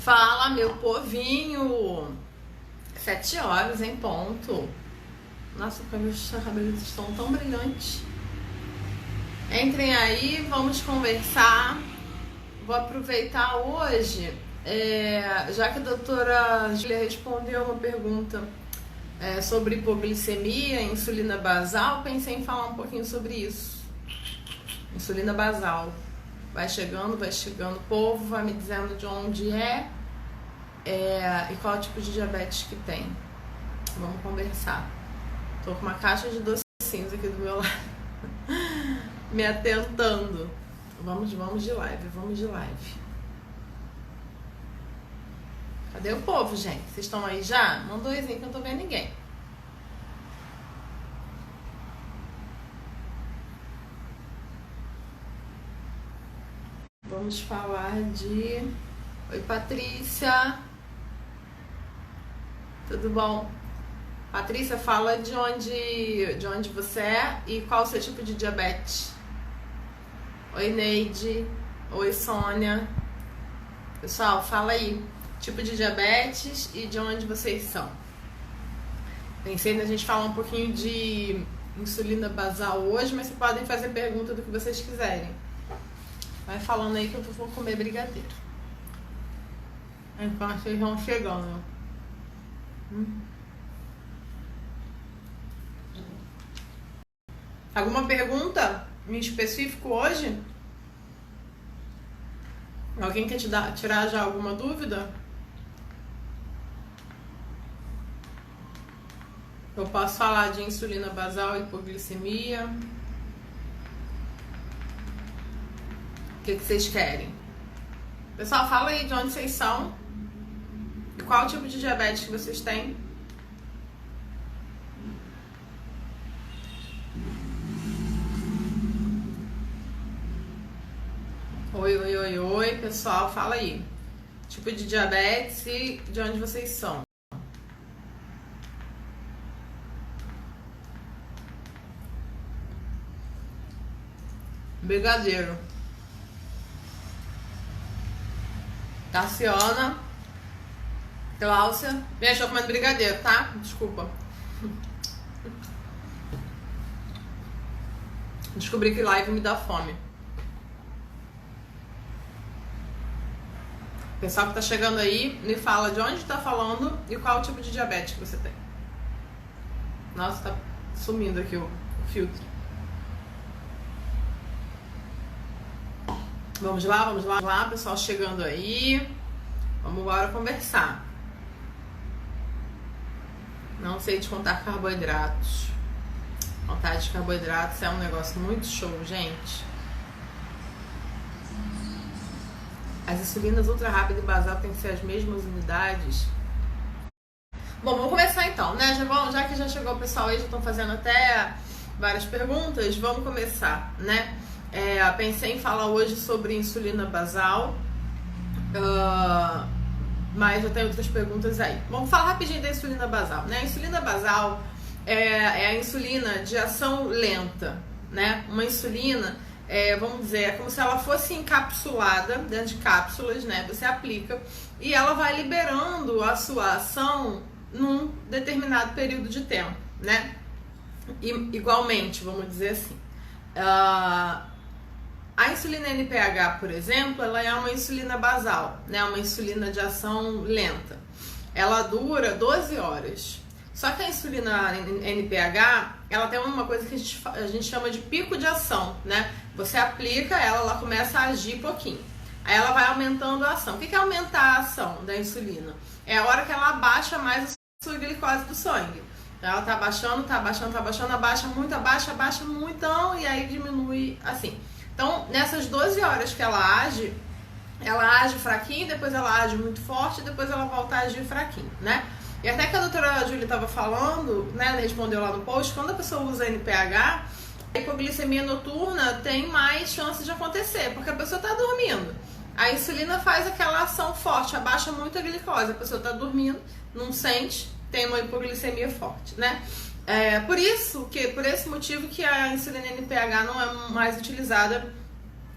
Fala, meu povinho! 7 horas em ponto. Nossa, meus cabelos estão tão brilhantes. Entrem aí, vamos conversar. Vou aproveitar hoje, já que a doutora Júlia respondeu uma pergunta sobre hipoglicemia, insulina basal, pensei em falar um pouquinho sobre isso. Insulina basal. Vai chegando, o povo vai me dizendo de onde e qual tipo de diabetes que tem. Vamos conversar. Tô com uma caixa de docinhos aqui do meu lado, me atentando. Vamos de live. Cadê o povo, gente? Vocês estão aí já? Manda um oizinho que eu não tô vendo ninguém. Vamos falar de... Oi, Patrícia. Tudo bom? Patrícia, fala de onde você é e qual o seu tipo de diabetes. Oi, Neide. Oi, Sônia. Pessoal, fala aí. Tipo de diabetes e de onde vocês são. Pensei na gente falar um pouquinho de insulina basal hoje, mas vocês podem fazer pergunta do que vocês quiserem. Vai falando aí que eu vou comer brigadeiro. Enquanto vocês vão chegando. Alguma pergunta em específico hoje? Alguém quer tirar já alguma dúvida? Eu posso falar de insulina basal e hipoglicemia. O que vocês querem? Pessoal, fala aí de onde vocês são e qual tipo de diabetes que vocês têm. Oi, pessoal, fala aí. Tipo de diabetes e de onde vocês são. Brigadeiro. Tassiana, Cláudia. Gente, eu tô comendo brigadeiro, tá? Desculpa. Descobri que live me dá fome. O pessoal que tá chegando aí, me fala de onde tá falando e qual o tipo de diabetes que você tem. Nossa, tá sumindo aqui o filtro. Vamos lá, pessoal chegando aí. Vamos agora conversar. Não sei descontar carboidratos. Vontade de carboidratos é um negócio muito show, gente. As insulinas ultra rápida e basal têm que ser as mesmas unidades. Bom, vamos começar então, né? Já que já chegou o pessoal aí, já estão fazendo até várias perguntas, vamos começar, né? Pensei em falar hoje sobre insulina basal, mas já tem outras perguntas aí. Vamos falar rapidinho da insulina basal, né? A insulina basal é a insulina de ação lenta, né? Uma insulina, vamos dizer, é como se ela fosse encapsulada dentro de cápsulas, né? Você aplica e ela vai liberando a sua ação num determinado período de tempo, né? E, igualmente, vamos dizer assim, a insulina NPH, por exemplo, ela é uma insulina basal, né? Uma insulina de ação lenta. Ela dura 12 horas. Só que a insulina NPH, ela tem uma coisa que a gente chama de pico de ação, né? Você aplica ela começa a agir pouquinho. Aí ela vai aumentando a ação. O que é aumentar a ação da insulina? É a hora que ela abaixa mais a sua glicose do sangue. Ela tá abaixando, abaixa muito, então, e aí diminui assim. Então, nessas 12 horas que ela age fraquinho, depois ela age muito forte, depois ela volta a agir fraquinho, né? E até que a doutora Júlia estava falando, né, ela respondeu lá no post, quando a pessoa usa NPH, a hipoglicemia noturna tem mais chance de acontecer, porque a pessoa está dormindo. A insulina faz aquela ação forte, abaixa muito a glicose, a pessoa está dormindo, não sente, tem uma hipoglicemia forte, né? Por esse motivo que a insulina NPH não é mais utilizada,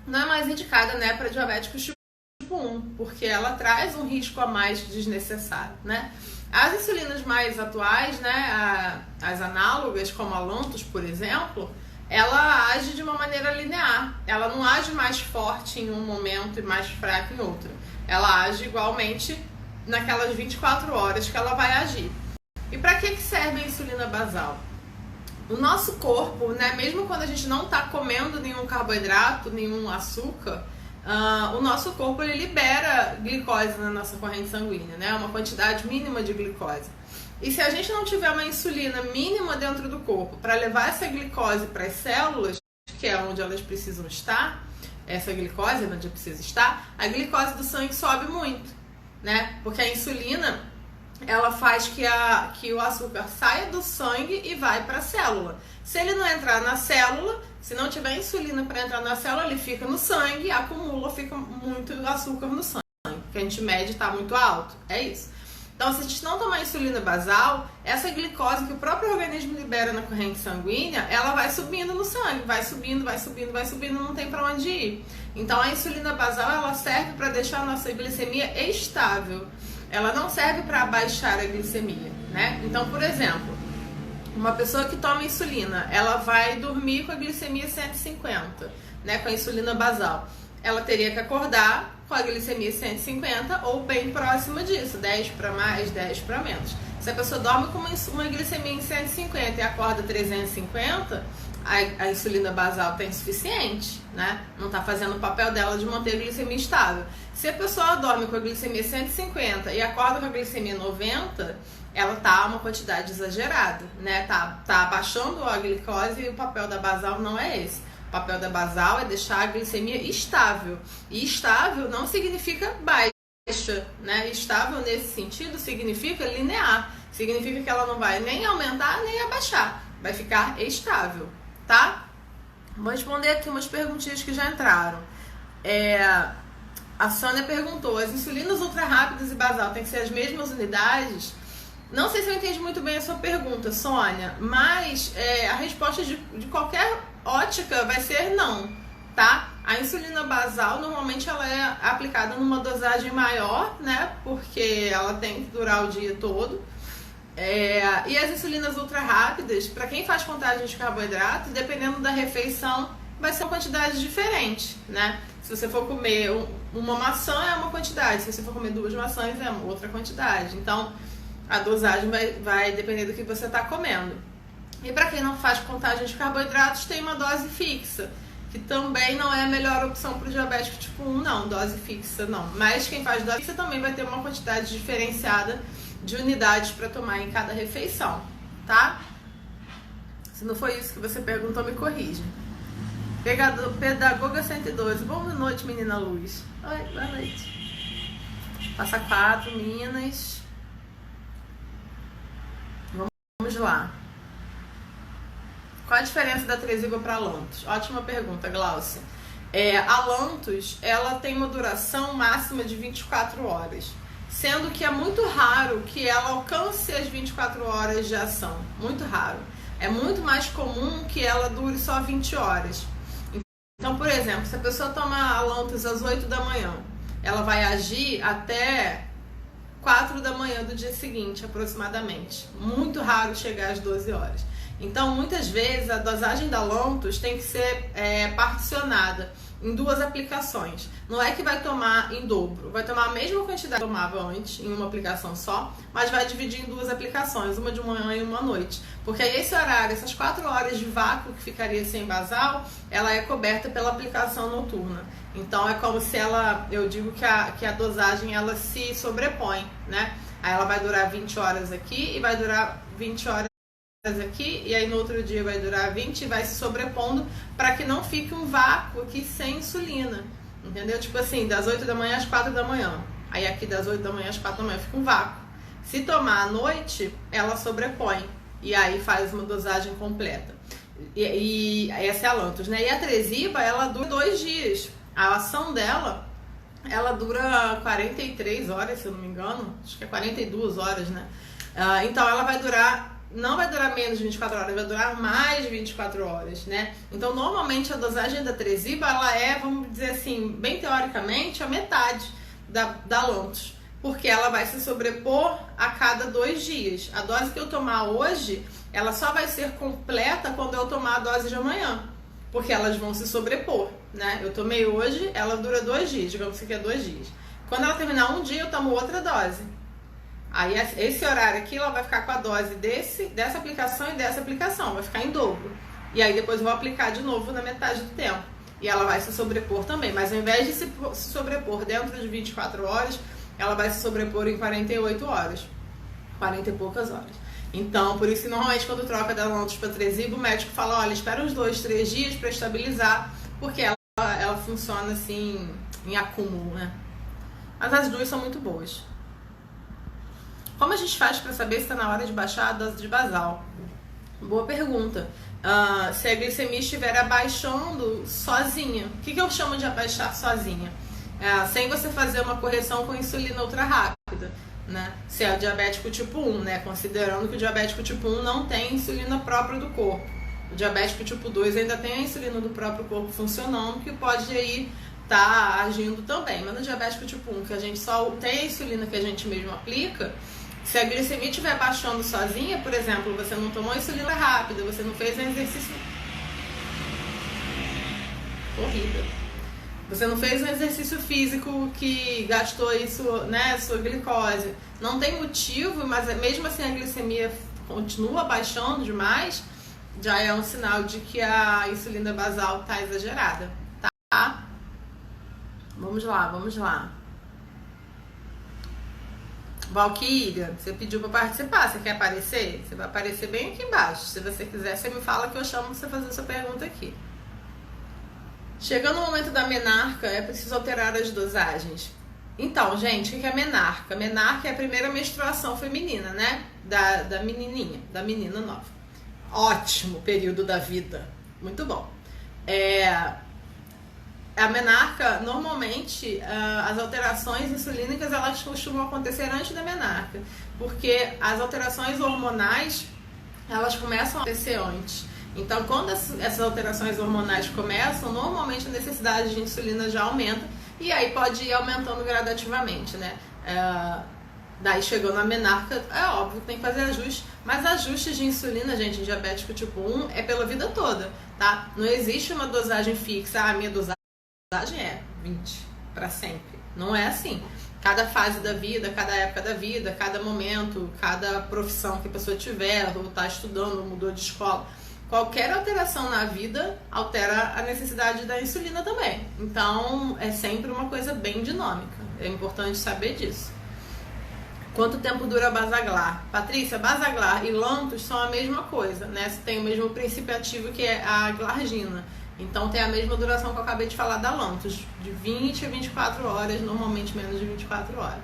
não é mais indicada, né, para diabéticos tipo tipo 1, porque ela traz um risco a mais desnecessário, né? As insulinas mais atuais, né, as análogas, como a Lantus, por exemplo, ela age de uma maneira linear. Ela não age mais forte em um momento e mais fraca em outro. Ela age igualmente naquelas 24 horas que ela vai agir. E para que serve a insulina basal? O nosso corpo, né, mesmo quando a gente não está comendo nenhum carboidrato, nenhum açúcar, o nosso corpo ele libera glicose na nossa corrente sanguínea, né, uma quantidade mínima de glicose. E se a gente não tiver uma insulina mínima dentro do corpo para levar essa glicose para as células, que é onde elas precisam estar, essa glicose é onde precisa estar, a glicose do sangue sobe muito, né, porque a insulina ela faz que o açúcar saia do sangue e vai para a célula. Se ele não entrar na célula, se não tiver insulina para entrar na célula, ele fica no sangue, acumula, fica muito açúcar no sangue, que a gente mede está muito alto, é isso. Então, se a gente não tomar insulina basal, essa glicose que o próprio organismo libera na corrente sanguínea, ela vai subindo no sangue, vai subindo, vai subindo, vai subindo, não tem para onde ir. Então, a insulina basal, ela serve para deixar a nossa glicemia estável. Ela não serve para baixar a glicemia, né? Então, por exemplo, uma pessoa que toma insulina, ela vai dormir com a glicemia 150, né? Com a insulina basal. Ela teria que acordar com a glicemia 150 ou bem próxima disso, 10 para mais, 10 para menos. Se a pessoa dorme com uma glicemia em 150 e acorda 350, a insulina basal está insuficiente, né? Não está fazendo o papel dela de manter a glicemia estável. Se a pessoa dorme com a glicemia 150 e acorda com a glicemia 90, ela tá uma quantidade exagerada, né? Tá abaixando a glicose e o papel da basal não é esse. O papel da basal é deixar a glicemia estável. E estável não significa baixa, né? Estável nesse sentido significa linear. Significa que ela não vai nem aumentar nem abaixar. Vai ficar estável, tá? Vou responder aqui umas perguntinhas que já entraram. A Sônia perguntou, as insulinas ultra rápidas e basal têm que ser as mesmas unidades? Não sei se eu entendi muito bem a sua pergunta, Sônia, mas a resposta de qualquer ótica vai ser não, tá? A insulina basal, normalmente ela é aplicada numa dosagem maior, né? Porque ela tem que durar o dia todo. E as insulinas ultra rápidas, para quem faz contagem de carboidratos, dependendo da refeição, vai ser uma quantidade diferente, né? Se você for comer uma maçã é uma quantidade, se você for comer 2 maçãs é outra quantidade. Então, a dosagem vai depender do que você está comendo. E para quem não faz contagem de carboidratos, tem uma dose fixa, que também não é a melhor opção para o diabético tipo 1, não, dose fixa não. Mas quem faz dose fixa também vai ter uma quantidade diferenciada de unidades para tomar em cada refeição, tá? Se não foi isso que você perguntou, me corrija. Pedagoga 112, boa noite, menina Luz. Oi, boa noite. Passa 4, meninas. Vamos lá. Qual a diferença da Tresiba para a Lantus? Ótima pergunta, Glaucia. A Lantus, ela tem uma duração máxima de 24 horas, sendo que é muito raro que ela alcance as 24 horas de ação. Muito raro. É muito mais comum que ela dure só 20 horas. Então, por exemplo, se a pessoa tomar a Lantus às 8 da manhã, ela vai agir até 4 da manhã do dia seguinte, aproximadamente. Muito raro chegar às 12 horas. Então, muitas vezes, a dosagem da Lantus tem que ser particionada em 2 aplicações. Não é que vai tomar em dobro, vai tomar a mesma quantidade que tomava antes, em uma aplicação só, mas vai dividir em 2 aplicações, uma de manhã e uma à noite. Porque aí esse horário, essas 4 horas de vácuo que ficaria sem basal, ela é coberta pela aplicação noturna. Então é como se eu digo que a dosagem ela se sobrepõe, né? Aí ela vai durar 20 horas aqui e vai durar 20 horas aqui, e aí no outro dia vai durar 20 e vai se sobrepondo para que não fique um vácuo aqui sem insulina, entendeu? Tipo assim, das 8 da manhã às 4 da manhã, aí aqui das 8 da manhã às 4 da manhã fica um vácuo. Se tomar à noite, ela sobrepõe e aí faz uma dosagem completa. E essa é a Lantus, né? E a Tresiba, ela dura 2 dias. A ação dela, ela dura 43 horas, se eu não me engano, acho que é 42 horas, né? Então ela não vai durar menos de 24 horas, vai durar mais de 24 horas, né? Então, normalmente, a dosagem da Tresiba, ela é, vamos dizer assim, bem teoricamente, a metade da Lantus, porque ela vai se sobrepor a cada 2 dias. A dose que eu tomar hoje, ela só vai ser completa quando eu tomar a dose de amanhã, porque elas vão se sobrepor, né? Eu tomei hoje, ela dura 2 dias, digamos que é 2 dias. Quando ela terminar um dia, eu tomo outra dose. Aí esse horário aqui, ela vai ficar com a dose dessa aplicação e dessa aplicação, vai ficar em dobro. E aí depois eu vou aplicar de novo na metade do tempo. E ela vai se sobrepor também, mas ao invés de se sobrepor dentro de 24 horas, ela vai se sobrepor em 48 horas, 40 e poucas horas. Então, por isso que normalmente quando troca da Lantus para Tresiba, o médico fala, olha, espera uns 2, 3 dias para estabilizar, porque ela funciona assim, em acúmulo, né? Mas as duas são muito boas. Como a gente faz para saber se está na hora de baixar a dose de basal? Boa pergunta. Se a glicemia estiver abaixando sozinha. O que eu chamo de abaixar sozinha? Sem você fazer uma correção com insulina ultra rápida, né? Se é o diabético tipo 1, né? Considerando que o diabético tipo 1 não tem insulina própria do corpo. O diabético tipo 2 ainda tem a insulina do próprio corpo funcionando, que pode aí estar agindo também. Mas no diabético tipo 1, que a gente só tem a insulina que a gente mesmo aplica, se a glicemia estiver baixando sozinha, por exemplo, você não tomou insulina rápida, você não fez um exercício... Corrida. Você não fez um exercício físico que gastou isso, né, sua glicose. Não tem motivo, mas mesmo assim a glicemia continua baixando demais, já é um sinal de que a insulina basal está exagerada, tá? Vamos lá, vamos lá. Valquíria, você pediu para participar, você quer aparecer? Você vai aparecer bem aqui embaixo. Se você quiser, você me fala que eu chamo você fazer sua pergunta aqui. Chegando no momento da menarca, é preciso alterar as dosagens. Então, gente, o que é menarca? Menarca é a primeira menstruação feminina, né? Da menininha, da menina nova. Ótimo período da vida. Muito bom. A menarca, normalmente, as alterações insulínicas, elas costumam acontecer antes da menarca, porque as alterações hormonais, elas começam a acontecer antes. Então, quando essas alterações hormonais começam, normalmente a necessidade de insulina já aumenta, e aí pode ir aumentando gradativamente, né? Daí, chegando na menarca, é óbvio que tem que fazer ajustes, mas ajustes de insulina, gente, em diabético tipo 1, é pela vida toda, tá? Não existe uma dosagem fixa, a minha dosagem é 20 para sempre. Não é assim. Cada fase da vida, cada época da vida, cada momento, cada profissão que a pessoa tiver, ou está estudando, ou mudou de escola, qualquer alteração na vida altera a necessidade da insulina também. Então, é sempre uma coisa bem dinâmica. É importante saber disso. Quanto tempo dura a Basaglar? Patrícia, Basaglar e Lantus são a mesma coisa, né? Você tem o mesmo princípio ativo que é a glargina. Então tem a mesma duração que eu acabei de falar da Lantus, de 20 a 24 horas, normalmente menos de 24 horas.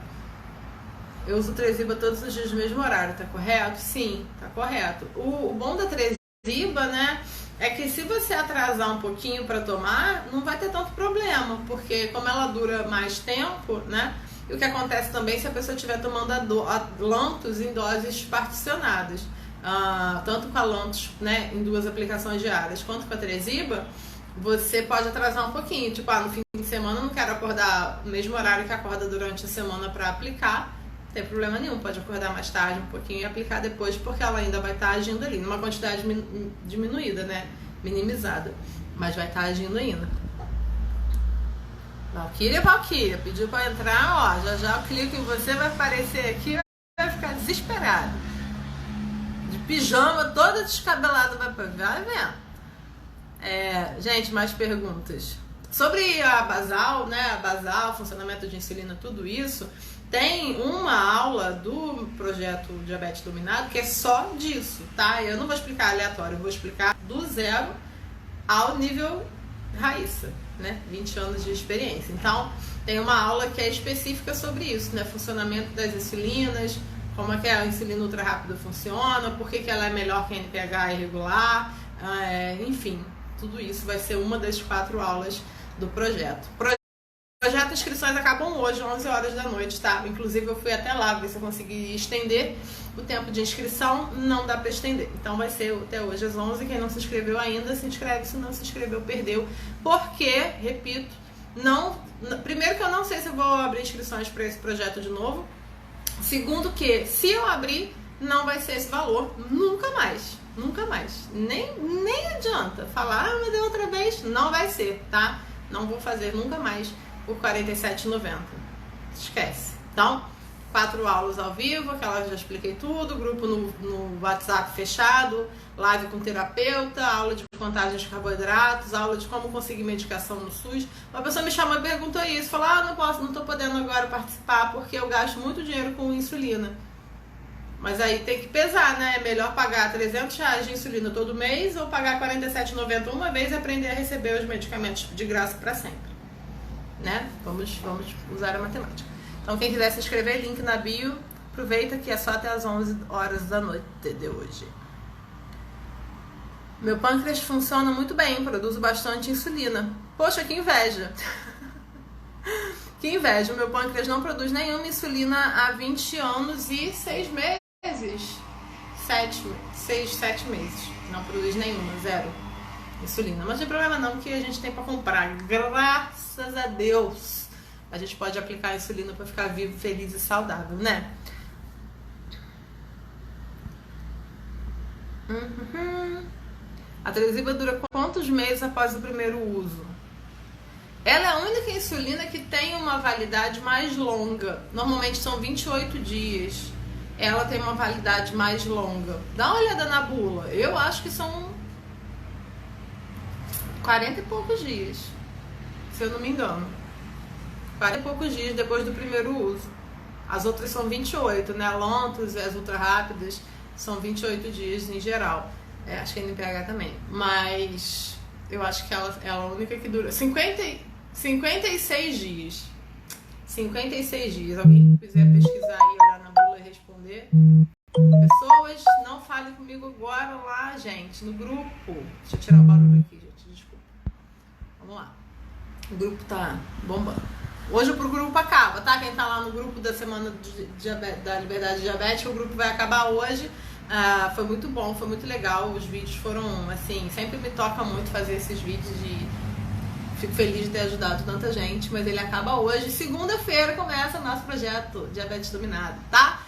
Eu uso Tresiba todos os dias no mesmo horário, tá correto? Sim, tá correto. O bom da Tresiba, né, é que se você atrasar um pouquinho para tomar, não vai ter tanto problema, porque como ela dura mais tempo, né, e o que acontece também se a pessoa estiver tomando a Lantus em doses particionadas. Tanto com a Lantus, né, em 2 aplicações diárias, quanto com a Tresiba, você pode atrasar um pouquinho. Tipo, no fim de semana eu não quero acordar no mesmo horário que acorda durante a semana para aplicar. Não tem problema nenhum, pode acordar mais tarde um pouquinho e aplicar depois, porque ela ainda vai estar agindo ali, numa quantidade diminuída, né, minimizada, mas vai estar agindo ainda. Valquíria, pediu para entrar, ó, já eu clico em você, vai aparecer aqui e vai ficar desesperado. De pijama, toda descabelada, vai vendo. Gente, mais perguntas. Sobre a basal, né? A basal, funcionamento de insulina, tudo isso. Tem uma aula do projeto Diabetes Dominado que é só disso, tá? Eu não vou explicar aleatório, eu vou explicar do zero ao nível Raíssa, né? 20 anos de experiência. Então, tem uma aula que é específica sobre isso, né? Funcionamento das insulinas, como é que a insulina ultra rápida funciona, por que ela é melhor que a NPH irregular, enfim, tudo isso vai ser uma das 4 aulas do projeto. Projeto de inscrições acabam hoje, 11 horas da noite, tá? Inclusive eu fui até lá ver se eu consegui estender o tempo de inscrição, não dá para estender. Então vai ser até hoje às 11, quem não se inscreveu ainda, se inscreve, se não se inscreveu, perdeu. Porque, repito, primeiro que eu não sei se eu eu vou abrir inscrições para esse projeto de novo. Segundo que, se eu abrir, não vai ser esse valor, nunca mais. Nunca mais. Nem adianta falar, mas deu outra vez, não vai ser, tá? Não vou fazer nunca mais por R$ 47,90. Esquece. Então, 4 aulas ao vivo, aquela já expliquei tudo, grupo no WhatsApp fechado, live com terapeuta, aula de contagem de carboidratos, aula de como conseguir medicação no SUS. Uma pessoa me chamou e perguntou isso, falou, não tô podendo agora participar porque eu gasto muito dinheiro com insulina. Mas aí tem que pesar, né? É melhor pagar R$300 de insulina todo mês ou pagar R$ 47,90 uma vez e aprender a receber os medicamentos de graça para sempre, né? Vamos usar a matemática. Então, quem quiser se inscrever, link na bio. Aproveita que é só até as 11 horas da noite de hoje. Meu pâncreas funciona muito bem, produzo bastante insulina. Poxa, que inveja! Que inveja! O meu pâncreas não produz nenhuma insulina há 20 anos e 6 meses. 7 meses. Não produz nenhuma, zero insulina. Mas não tem problema não, que a gente tem pra comprar. Graças a Deus! A gente pode aplicar a insulina para ficar vivo, feliz e saudável, né? A Tresiba dura quantos meses após o primeiro uso? Ela é a única insulina que tem uma validade mais longa. Normalmente são 28 dias. Ela tem uma validade mais longa. Dá uma olhada na bula. Eu acho que são 40 e poucos dias, se eu não me engano. 40 e poucos dias depois do primeiro uso. As outras são 28, né? A Lantus e as ultra rápidas são 28 dias em geral. Acho que a NPH também. Mas eu acho que ela é a única que dura 56 dias. 56 dias. Alguém quiser pesquisar aí, olhar na bula e responder. Pessoas, não falem comigo agora lá, gente, no grupo. Deixa eu tirar o barulho aqui, gente. Desculpa. Vamos lá. O grupo tá bombando. Hoje o grupo acaba, tá? Quem tá lá no grupo da Semana da Liberdade Diabética, o grupo vai acabar hoje. Foi muito bom, foi muito legal. Os vídeos foram, assim, sempre me toca muito fazer esses vídeos e fico feliz de ter ajudado tanta gente, mas ele acaba hoje. Segunda-feira começa o nosso projeto Diabetes Dominado, tá?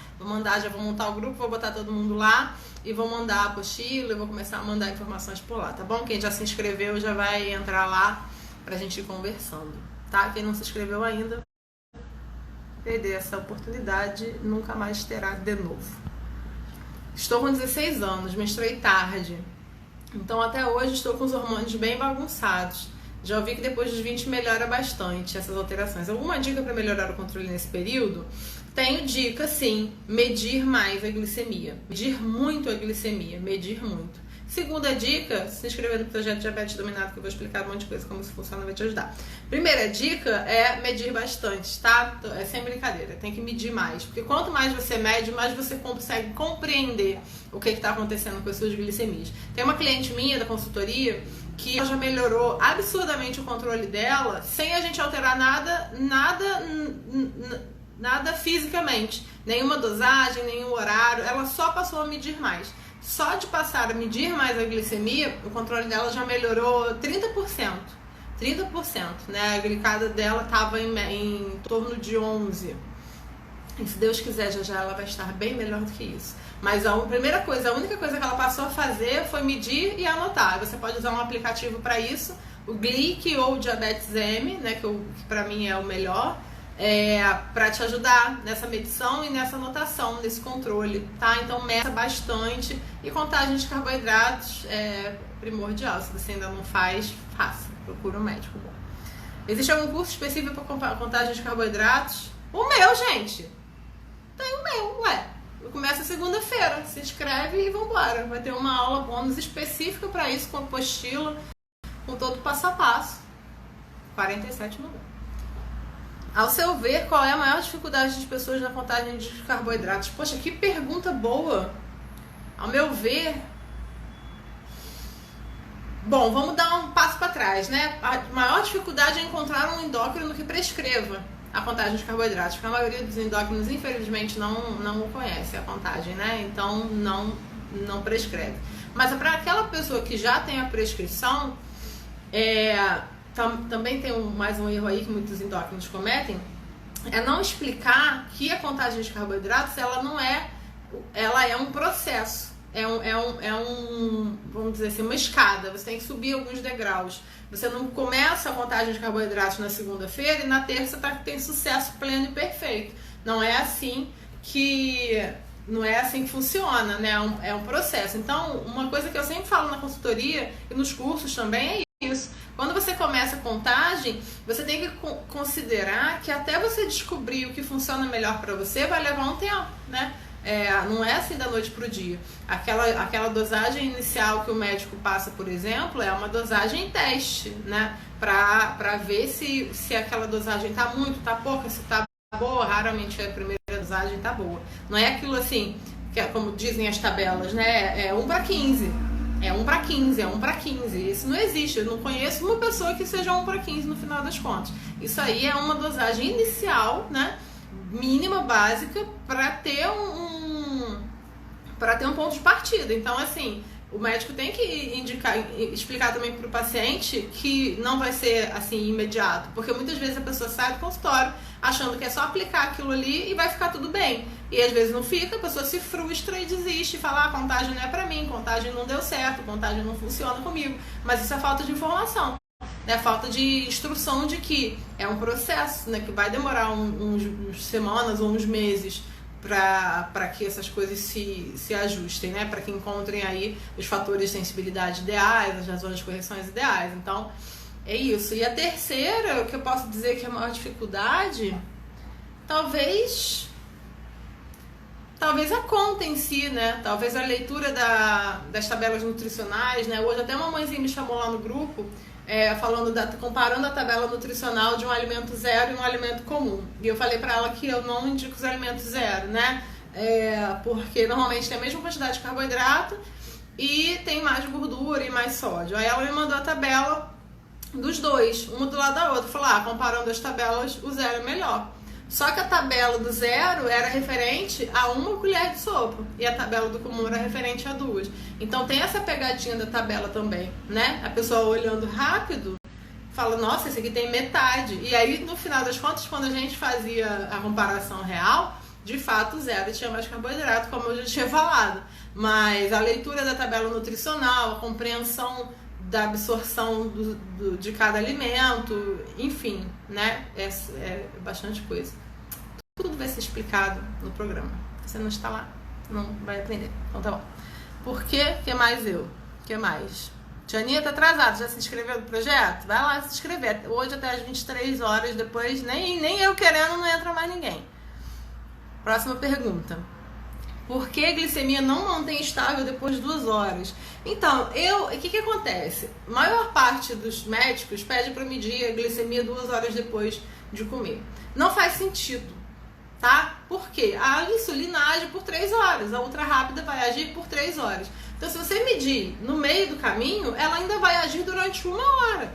Já vou montar o grupo, vou botar todo mundo lá e vou mandar a apostila e vou começar a mandar informações por lá, tá bom? Quem já se inscreveu já vai entrar lá pra gente ir conversando. Tá? Quem não se inscreveu ainda, perder essa oportunidade, nunca mais terá de novo. Estou com 16 anos, menstruei tarde, então até hoje estou com os hormônios bem bagunçados. Já ouvi que depois dos 20 melhora bastante essas alterações. Alguma dica para melhorar o controle nesse período? Tenho dica, sim, medir mais a glicemia. Medir muito a glicemia, medir muito. Segunda dica, se inscrever no projeto Diabetes Dominado, que eu vou explicar um monte de coisa, como isso funciona, vai te ajudar. Primeira dica é medir bastante, tá? É sem brincadeira, tem que medir mais. Porque quanto mais você mede, mais você consegue compreender o que está acontecendo com as suas glicemias. Tem uma cliente minha da consultoria que já melhorou absurdamente o controle dela, sem a gente alterar nada fisicamente. Nenhuma dosagem, nenhum horário, ela só passou a medir mais. Só de passar a medir mais a glicemia, o controle dela já melhorou 30%. 30%, né? A glicada dela estava em torno de 11. E se Deus quiser, já ela vai estar bem melhor do que isso. Mas a única coisa que ela passou a fazer foi medir e anotar. Você pode usar um aplicativo para isso, o Glic ou o Diabetes M, né? Que para mim é o melhor. Para te ajudar nessa medição e nessa anotação, nesse controle, tá? Então meça bastante e contagem de carboidratos é primordial. Se você ainda não faz, faça, procura um médico bom. Existe algum curso específico para contagem de carboidratos? O meu, gente! Tem o meu, ué. Começa segunda-feira, se inscreve e vambora. Vai ter uma aula bônus específica para isso, com apostila, com todo o passo a passo. R$ 47,90. Ao seu ver, qual é a maior dificuldade das pessoas na contagem de carboidratos? Poxa, que pergunta boa! Ao meu ver... Bom, vamos dar um passo para trás, né? A maior dificuldade é encontrar um endócrino que prescreva a contagem de carboidratos, porque a maioria dos endócrinos, infelizmente, não conhece a contagem, né? Então, não prescreve. Mas para aquela pessoa que já tem a prescrição, também tem mais um erro aí que muitos endócrinos cometem, é não explicar que a contagem de carboidratos, ela é um processo, vamos dizer assim, uma escada. Você tem que subir alguns degraus. Você não começa a contagem de carboidratos na segunda-feira e na terça tem sucesso pleno e perfeito. Não é assim que funciona, né? É um processo. Então, uma coisa que eu sempre falo na consultoria e nos cursos também é isso. Quando você começa a contagem, você tem que considerar que até você descobrir o que funciona melhor para você vai levar um tempo, né? Não é assim da noite pro dia. Aquela dosagem inicial que o médico passa, por exemplo, é uma dosagem teste, né? Pra ver se aquela dosagem tá muito, tá pouca, se tá boa. Raramente a primeira dosagem tá boa. Não é aquilo assim, que é como dizem as tabelas, né? É 1/15. É 1/15, é 1/15. Isso não existe. Eu não conheço uma pessoa que seja 1/15 no final das contas. Isso aí é uma dosagem inicial, né? Mínima, básica, para ter um ponto de partida. Então, assim, o médico tem que explicar também para o paciente que não vai ser assim imediato, porque muitas vezes a pessoa sai do consultório achando que é só aplicar aquilo ali e vai ficar tudo bem. E às vezes não fica, a pessoa se frustra e desiste, fala: a contagem não é para mim, contagem não deu certo, contagem não funciona comigo. Mas isso é falta de informação. É falta de instrução de que é um processo, né, que vai demorar uns semanas ou uns meses para que essas coisas se ajustem, né, para que encontrem aí os fatores de sensibilidade ideais, as razões de correções ideais. Então, é isso. E a terceira, o que eu posso dizer que é a maior dificuldade, talvez a conta em si, né? Talvez a leitura das tabelas nutricionais, né? Hoje até uma mãezinha me chamou lá no grupo, comparando a tabela nutricional de um alimento zero e um alimento comum. E eu falei pra ela que eu não indico os alimentos zero, né? Porque normalmente tem a mesma quantidade de carboidrato e tem mais gordura e mais sódio. Aí ela me mandou a tabela dos dois, uma do lado da outra. Falou: comparando as tabelas, o zero é melhor. Só que a tabela do zero era referente a 1 colher de sopa e a tabela do comum era referente a 2. Então tem essa pegadinha da tabela também, né? A pessoa olhando rápido fala: nossa, esse aqui tem metade. E aí, no final das contas, quando a gente fazia a comparação real, de fato o zero tinha mais carboidrato, como eu já tinha falado. Mas a leitura da tabela nutricional, a compreensão da absorção de cada alimento, enfim, né? É bastante coisa. Tudo vai ser explicado no programa. Se você não está lá, não vai aprender. Então tá bom. Por quê? Que mais eu? Que mais? Tianinha tá atrasada, já se inscreveu no projeto? Vai lá se inscrever. Hoje até às 23 horas, depois nem eu querendo, não entra mais ninguém. Próxima pergunta. Por que a glicemia não mantém estável depois de 2 horas? Então, o que acontece? A maior parte dos médicos pede para medir a glicemia 2 horas depois de comer. Não faz sentido, tá? Por quê? A insulina age por 3 horas, a ultra rápida vai agir por 3 horas. Então, se você medir no meio do caminho, ela ainda vai agir durante 1 hora.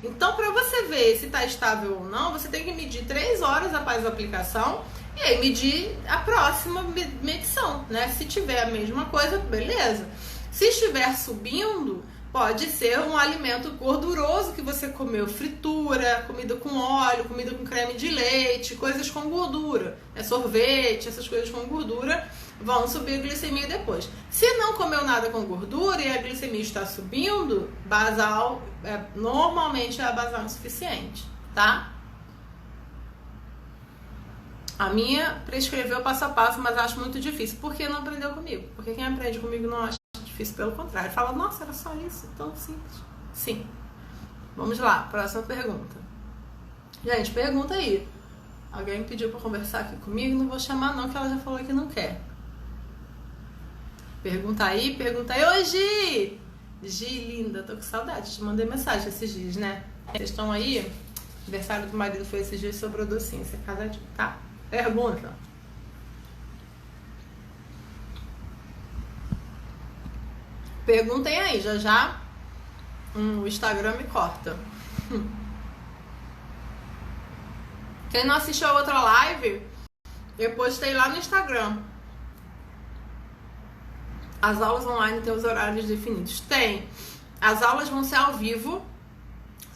Então, para você ver se está estável ou não, você tem que medir 3 horas após a aplicação e aí medir a próxima medição, né? Se tiver a mesma coisa, beleza. Se estiver subindo, pode ser um alimento gorduroso que você comeu, fritura, comida com óleo, comida com creme de leite, coisas com gordura, sorvete, essas coisas com gordura vão subir a glicemia depois. Se não comeu nada com gordura e a glicemia está subindo, basal, normalmente a basal insuficiente, tá? A minha prescreveu passo a passo, mas acho muito difícil. Por que não aprendeu comigo? Porque quem aprende comigo não acha difícil, pelo contrário. Fala: nossa, era só isso, tão simples. Sim. Vamos lá, próxima pergunta. Gente, pergunta aí. Alguém pediu pra conversar aqui comigo? Não vou chamar não, que ela já falou que não quer. Pergunta aí. Oi, Gi! Gi, linda, tô com saudade. Te mandei mensagem esses dias, né? Vocês estão aí? Aniversário do marido foi esses dias, sobrou docinho. Você é casadinho, tá? Pergunta. Perguntem aí, já o Instagram me corta. Quem não assistiu a outra live, eu postei lá no Instagram. As aulas online têm os horários definidos? Tem. As aulas vão ser ao vivo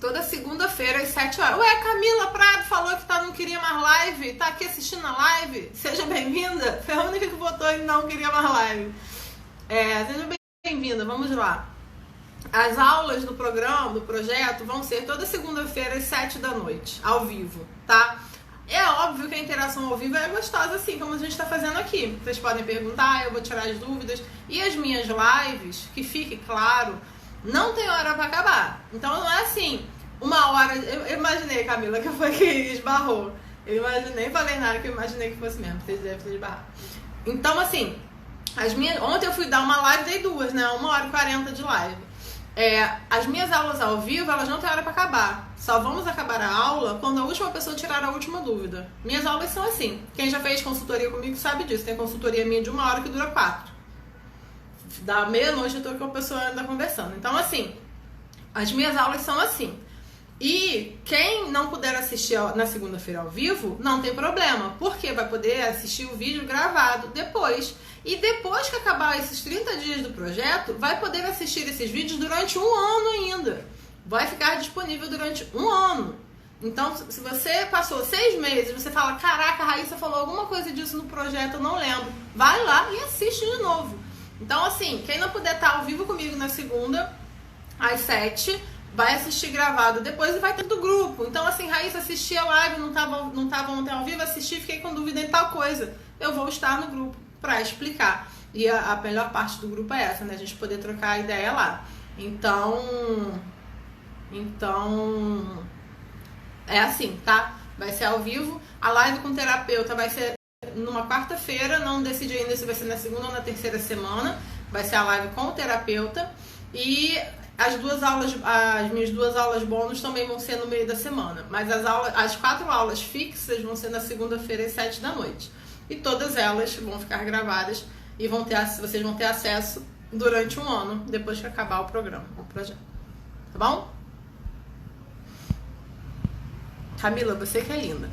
toda segunda-feira às 7 horas. Ué, Camila Prado falou que não queria mais live, tá aqui assistindo a live, seja bem-vinda. Foi a única que votou e não queria mais live. Seja bem-vinda, vamos lá. As aulas do programa, do projeto, vão ser toda segunda-feira às 7 da noite, ao vivo, tá? É óbvio que a interação ao vivo é gostosa, assim como a gente está fazendo aqui. Vocês podem perguntar, eu vou tirar as dúvidas. E as minhas lives, que fique claro, não tem hora para acabar. Então não é assim, uma hora... Eu imaginei, Camila, que foi que esbarrou. Eu imaginei, falei nada, que eu imaginei que fosse mesmo. Vocês devem ter esbarrado. Então, assim, ontem eu fui dar uma live, dei duas, né? 1h40 de live. As minhas aulas ao vivo, elas não têm hora para acabar. Só vamos acabar a aula quando a última pessoa tirar a última dúvida. Minhas aulas são assim. Quem já fez consultoria comigo sabe disso. Tem consultoria minha de 1 hora que dura 4. Da meia-noite eu tô com a pessoa ainda conversando. Então, assim, as minhas aulas são assim. E quem não puder assistir na segunda-feira ao vivo, não tem problema. Porque vai poder assistir o vídeo gravado depois. E depois que acabar esses 30 dias do projeto, vai poder assistir esses vídeos durante 1 ano ainda. Vai ficar disponível durante 1 ano. Então, se você passou 6 meses, você fala, caraca, a Raíssa falou alguma coisa disso no projeto, eu não lembro. Vai lá e assiste de novo. Então, assim, quem não puder estar ao vivo comigo na segunda, às 7, vai assistir gravado depois e vai ter do grupo. Então, assim, Raíssa, assisti a live, não tava ontem ao vivo, assisti, fiquei com dúvida em tal coisa. Eu vou estar no grupo para explicar. E a melhor parte do grupo é essa, né? A gente poder trocar ideia lá. Então, é assim, tá? Vai ser ao vivo. A live com o terapeuta vai ser numa quarta-feira. Não decidi ainda se vai ser na segunda ou na terceira semana. Vai ser a live com o terapeuta. E as minhas 2 aulas bônus também vão ser no meio da semana. Mas as 4 aulas fixas vão ser na segunda-feira às 7 da noite. E todas elas vão ficar gravadas e vocês vão ter acesso durante 1 ano, depois que acabar o programa, o projeto. Tá bom? Camila, você que é linda.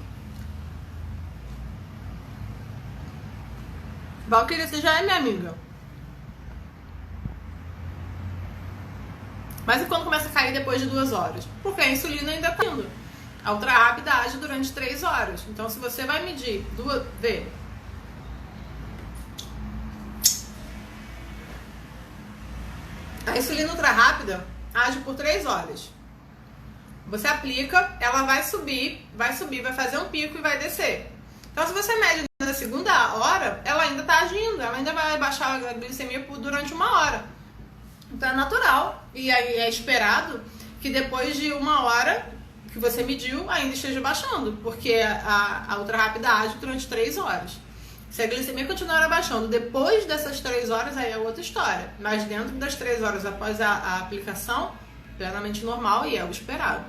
Valquíria, você já é minha amiga. Mas e quando começa a cair depois de 2 horas? Porque a insulina ainda tá indo. A ultra rápida age durante 3 horas. Então, se você vai medir, vê. A insulina ultra rápida age por 3 horas. Você aplica, ela vai subir, vai fazer um pico e vai descer. Então, se você mede na segunda hora, ela ainda está agindo, ela ainda vai baixar a glicemia durante 1 hora. Então, é natural e aí é esperado que depois de 1 hora que você mediu, ainda esteja baixando, porque a ultra rápida age durante 3 horas. Se a glicemia continuar abaixando depois dessas 3 horas, aí é outra história. Mas dentro das 3 horas após a aplicação, plenamente normal e é o esperado.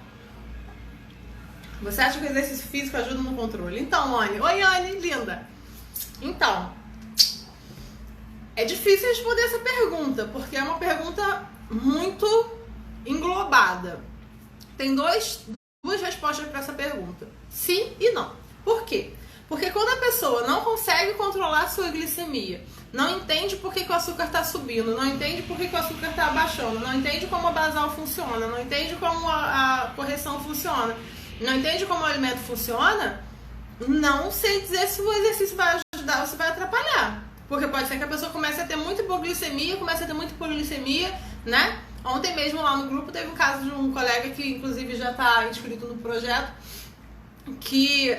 Você acha que o exercício físico ajuda no controle? Então, Anne. Oi, Anne, linda. Então, é difícil responder essa pergunta, porque é uma pergunta muito englobada. Tem duas respostas para essa pergunta. Sim e não. Por quê? Porque quando a pessoa não consegue controlar a sua glicemia, não entende por que o açúcar está subindo, não entende por que o açúcar está abaixando, não entende como a basal funciona, não entende como a correção funciona, não entende como o alimento funciona, não sei dizer se o exercício vai ajudar ou se vai atrapalhar. Porque pode ser que a pessoa comece a ter muita hipoglicemia, né? Ontem mesmo lá no grupo teve um caso de um colega que inclusive já está inscrito no projeto, que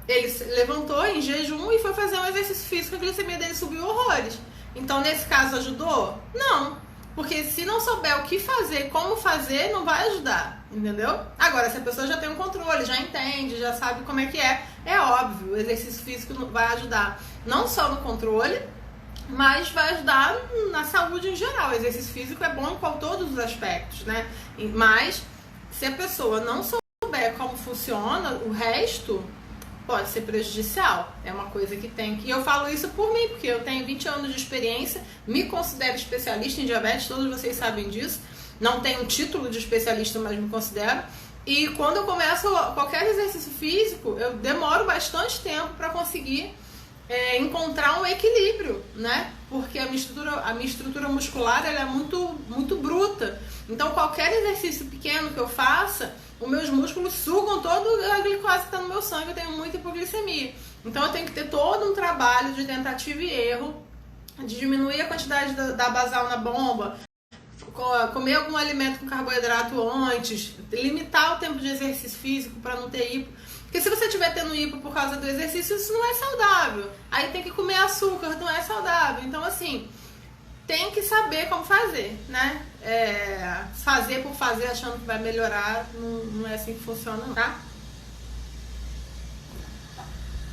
ele levantou em jejum e foi fazer um exercício físico, a glicemia dele subiu horrores. Então, nesse caso, ajudou? Não. Porque se não souber o que fazer, como fazer, não vai ajudar, entendeu? Agora, se a pessoa já tem um controle, já entende, já sabe como é que é óbvio, o exercício físico vai ajudar não só no controle, mas vai ajudar na saúde em geral. O exercício físico é bom em todos os aspectos, né? Mas, se a pessoa não souber como funciona, o resto pode ser prejudicial. É uma coisa que tem que... E eu falo isso por mim, porque eu tenho 20 anos de experiência, me considero especialista em diabetes, todos vocês sabem disso. Não tenho título de especialista, mas me considero. E quando eu começo qualquer exercício físico, eu demoro bastante tempo para conseguir encontrar um equilíbrio, né? Porque a minha estrutura muscular ela é muito bruta. Então, qualquer exercício pequeno que eu faça, os meus músculos sugam toda a glicose que está no meu sangue, eu tenho muita hipoglicemia. Então eu tenho que ter todo um trabalho de tentativa e erro, de diminuir a quantidade da basal na bomba, comer algum alimento com carboidrato antes, limitar o tempo de exercício físico para não ter hipo. Porque se você estiver tendo hipo por causa do exercício, isso não é saudável. Aí tem que comer açúcar, não é saudável. Então, assim, tem que saber como fazer, né? Fazer por fazer achando que vai melhorar, não é assim que funciona, tá?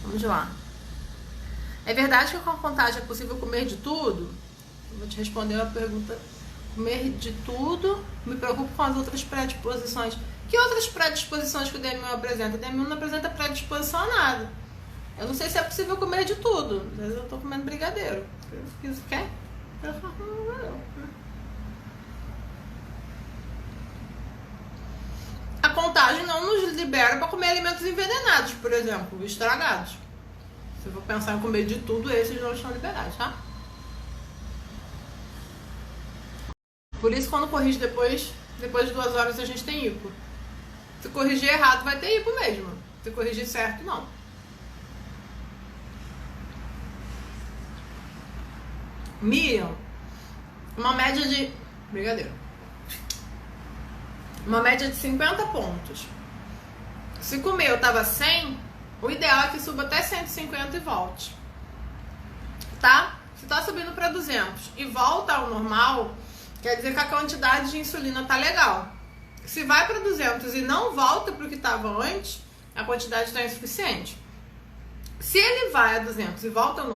Vamos lá. É verdade que com a contagem é possível comer de tudo? Vou te responder uma pergunta. Comer de tudo, me preocupo com as outras predisposições. Que outras predisposições que o DM1 apresenta? O DM1 não apresenta predisposição a nada. Eu não sei se é possível comer de tudo. Às vezes eu tô comendo brigadeiro. Quer? A contagem não nos libera para comer alimentos envenenados, por exemplo, estragados. Se eu for pensar em comer de tudo, esses não estão liberados, tá? Por isso, quando corrige depois de 2 horas, a gente tem hipo. Se corrigir errado, vai ter hipo mesmo. Se corrigir certo, não. Miriam, uma média de... Brigadeiro. Uma média de 50 pontos. Se comer eu tava 100, o ideal é que suba até 150 e volte. Tá? Se tá subindo para 200 e volta ao normal, quer dizer que a quantidade de insulina tá legal. Se vai para 200 e não volta para o que estava antes, a quantidade está insuficiente. Se ele vai a 200 e volta ao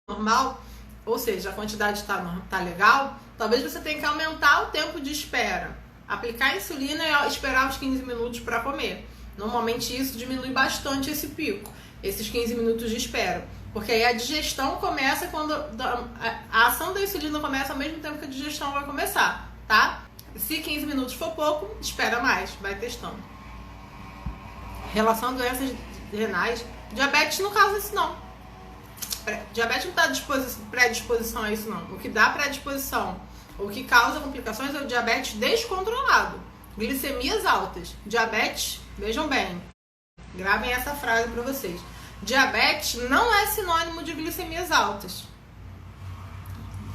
normal, ou seja, a quantidade está legal, talvez você tenha que aumentar o tempo de espera. Aplicar a insulina e esperar os 15 minutos para comer. Normalmente isso diminui bastante esse pico, esses 15 minutos de espera. Porque aí a digestão começa quando... A ação da insulina começa ao mesmo tempo que a digestão vai começar, tá? Se 15 minutos for pouco, espera mais, vai testando. Relação a doenças renais, diabetes não causa isso não. Diabetes não dá predisposição a isso não. O que dá predisposição, o que causa complicações é o diabetes descontrolado. Glicemias altas. Diabetes, vejam bem, gravem essa frase para vocês. Diabetes não é sinônimo de glicemias altas.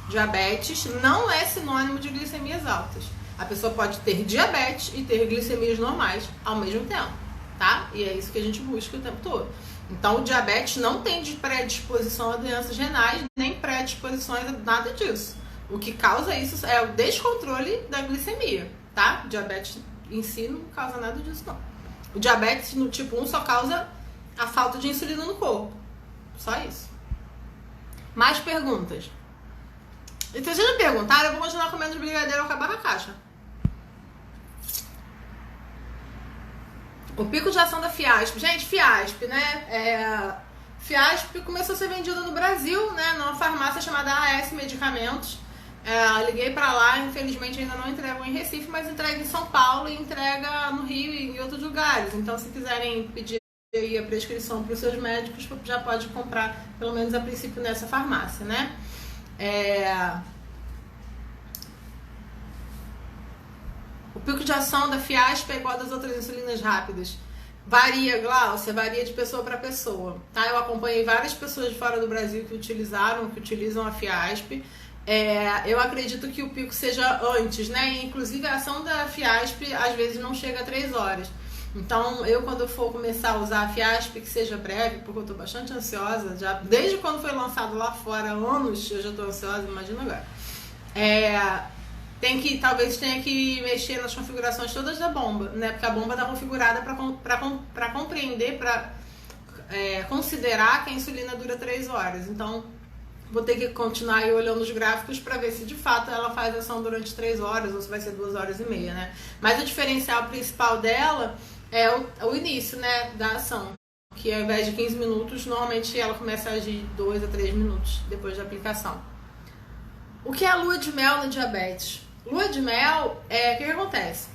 Diabetes não é sinônimo de glicemias altas. A pessoa pode ter diabetes e ter glicemias normais ao mesmo tempo, tá? E é isso que a gente busca o tempo todo. Então, o diabetes não tem predisposição a doenças renais, nem predisposições a nada disso. O que causa isso é o descontrole da glicemia, tá? O diabetes em si não causa nada disso, não. O diabetes no tipo 1 só causa a falta de insulina no corpo. Só isso. Mais perguntas? E se vocês não perguntaram, eu vou continuar comendo de brigadeiro ao acabar com a caixa. O pico de ação da Fiasp. Gente, Fiasp, né? Fiasp começou a ser vendida no Brasil, né? Numa farmácia chamada AS Medicamentos. Liguei pra lá, infelizmente ainda não entregam em Recife, mas entrega em São Paulo e entrega no Rio e em outros lugares. Então, se quiserem pedir aí a prescrição para os seus médicos, já pode comprar, pelo menos a princípio, nessa farmácia, né? O pico de ação da Fiasp é igual das outras insulinas rápidas. Varia, Glaucia, varia de pessoa para pessoa, tá? Eu acompanhei várias pessoas de fora do Brasil que utilizam a Fiasp. Eu acredito que o pico seja antes, né? E, inclusive, a ação da Fiasp às vezes não chega a 3 horas. Então, quando eu for começar a usar a Fiasp, que seja breve, porque eu tô bastante ansiosa, já desde quando foi lançado lá fora, anos, eu já tô ansiosa, imagina agora. Talvez tenha que mexer nas configurações todas da bomba, né? Porque a bomba tá configurada para compreender, para considerar que a insulina dura 3 horas. Então, vou ter que continuar aí olhando os gráficos para ver se de fato ela faz ação durante 3 horas ou se vai ser 2 horas e meia, né? Mas o diferencial principal dela é o início, né, da ação, que ao invés de 15 minutos, normalmente ela começa a agir 2 a 3 minutos depois da aplicação. O que é a lua de mel no diabetes? Lua de mel, o que acontece?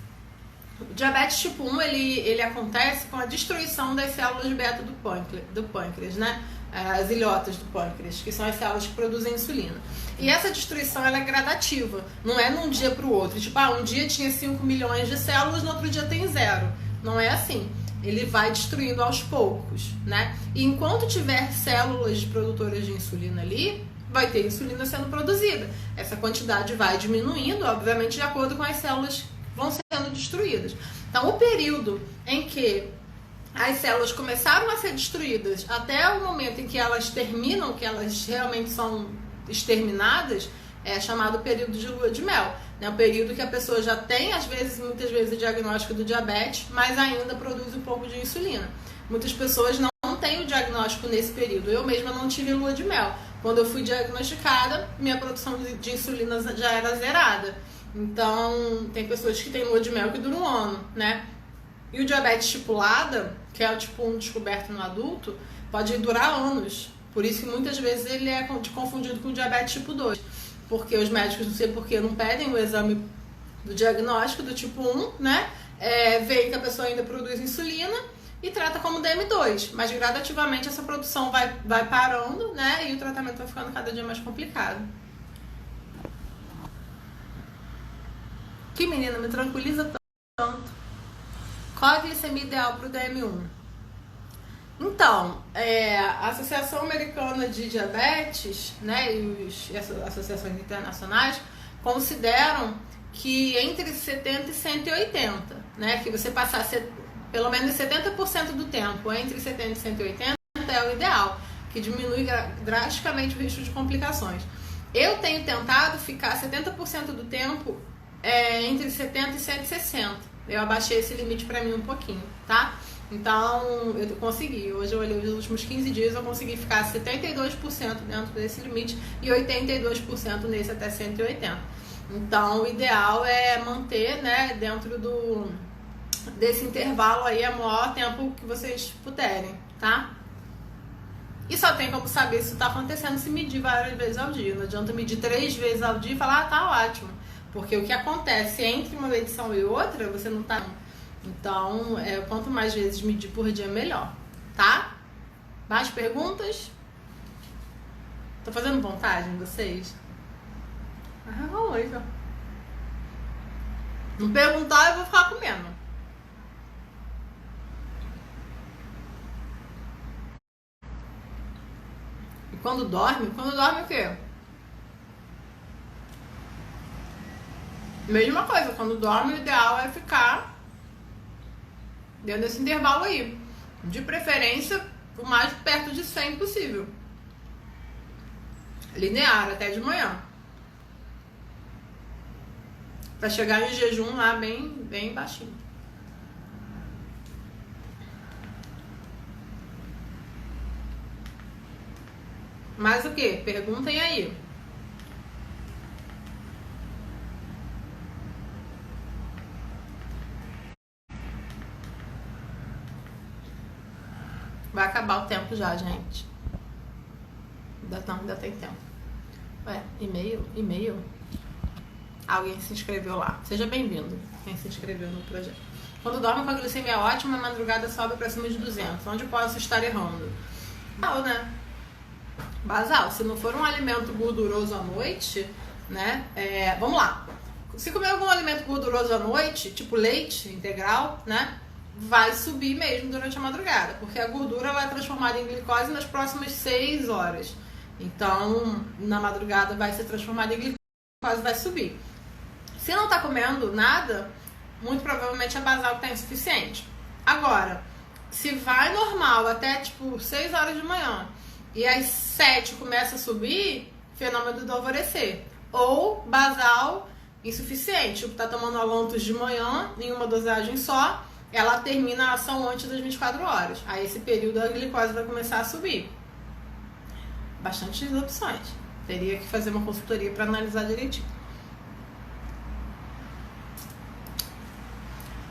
O diabetes tipo 1, ele acontece com a destruição das células beta do pâncreas, né? As ilhotas do pâncreas, que são as células que produzem insulina. E essa destruição ela é gradativa, não é num dia para o outro. Tipo, um dia tinha 5 milhões de células, no outro dia tem 0. Não é assim. Ele vai destruindo aos poucos, né? E enquanto tiver células produtoras de insulina ali, vai ter insulina sendo produzida. Essa quantidade vai diminuindo, obviamente, de acordo com as células que vão sendo destruídas. Então, o período em que as células começaram a ser destruídas até o momento em que elas terminam, que elas realmente são exterminadas, é chamado período de lua de mel. É um período que a pessoa já tem, muitas vezes, o diagnóstico do diabetes, mas ainda produz um pouco de insulina. Muitas pessoas não têm o diagnóstico nesse período. Eu mesma não tive lua de mel. Quando eu fui diagnosticada, minha produção de insulina já era zerada. Então, tem pessoas que têm lua de mel que dura um ano, né? E o diabetes estipulada, que é o tipo 1 descoberto no adulto, pode durar anos. Por isso que muitas vezes ele é confundido com o diabetes tipo 2. Porque os médicos, não sei porquê, não pedem o exame do diagnóstico do tipo 1, né? Veem que a pessoa ainda produz insulina e trata como DM2. Mas gradativamente essa produção vai parando, né? E o tratamento vai ficando cada dia mais complicado. Que menina, me tranquiliza tanto. Qual a glicemia ideal para o DM1? Então, a Associação Americana de Diabetes, né, e as associações internacionais consideram que entre 70 e 180, né, que você passar pelo menos 70% do tempo entre 70 e 180 é o ideal, que diminui drasticamente o risco de complicações. Eu tenho tentado ficar 70% do tempo entre 70 e 160. Eu abaixei esse limite para mim um pouquinho, tá? Então, eu consegui. Hoje eu olhei os últimos 15 dias, eu consegui ficar 72% dentro desse limite e 82% nesse até 180. Então, o ideal é manter, né, dentro desse intervalo aí, o maior tempo que vocês puderem, tá? E só tem como saber se está acontecendo se medir várias vezes ao dia. Não adianta medir 3 vezes ao dia e falar, tá ótimo. Porque o que acontece entre uma medição e outra, você não tá... Então, quanto mais vezes medir por dia, melhor, tá? Mais perguntas? Tô fazendo vontade em vocês? Não perguntar, eu vou ficar comendo. E quando dorme o quê? Mesma coisa, quando dorme, o ideal é ficar dentro desse intervalo aí. De preferência, o mais perto de 100 possível. Linear, até de manhã. Pra chegar em jejum lá bem baixinho. Mais o que? Perguntem aí. Vai acabar o tempo já, gente. Ainda tem tempo. E-mail? Alguém se inscreveu lá. Seja bem-vindo, quem se inscreveu no projeto. Quando dorme com a glicemia ótima, a madrugada sobe pra cima de 200. Onde posso estar errando? Basal, né? Basal. Se não for um alimento gorduroso à noite, né? Vamos lá. Se comer algum alimento gorduroso à noite, tipo leite integral, né? Vai subir mesmo durante a madrugada, porque a gordura ela é transformada em glicose nas próximas 6 horas. Então, na madrugada vai ser transformada em glicose, vai subir. Se não tá comendo nada, muito provavelmente é basal que tá insuficiente. Agora, se vai normal até tipo 6 horas de manhã e às 7 começa a subir, fenômeno do alvorecer. Ou basal insuficiente, tipo, tá tomando alontos de manhã em uma dosagem só, ela termina a ação antes das 24 horas. Aí esse período a glicose vai começar a subir. Bastantes opções. Teria que fazer uma consultoria para analisar direitinho.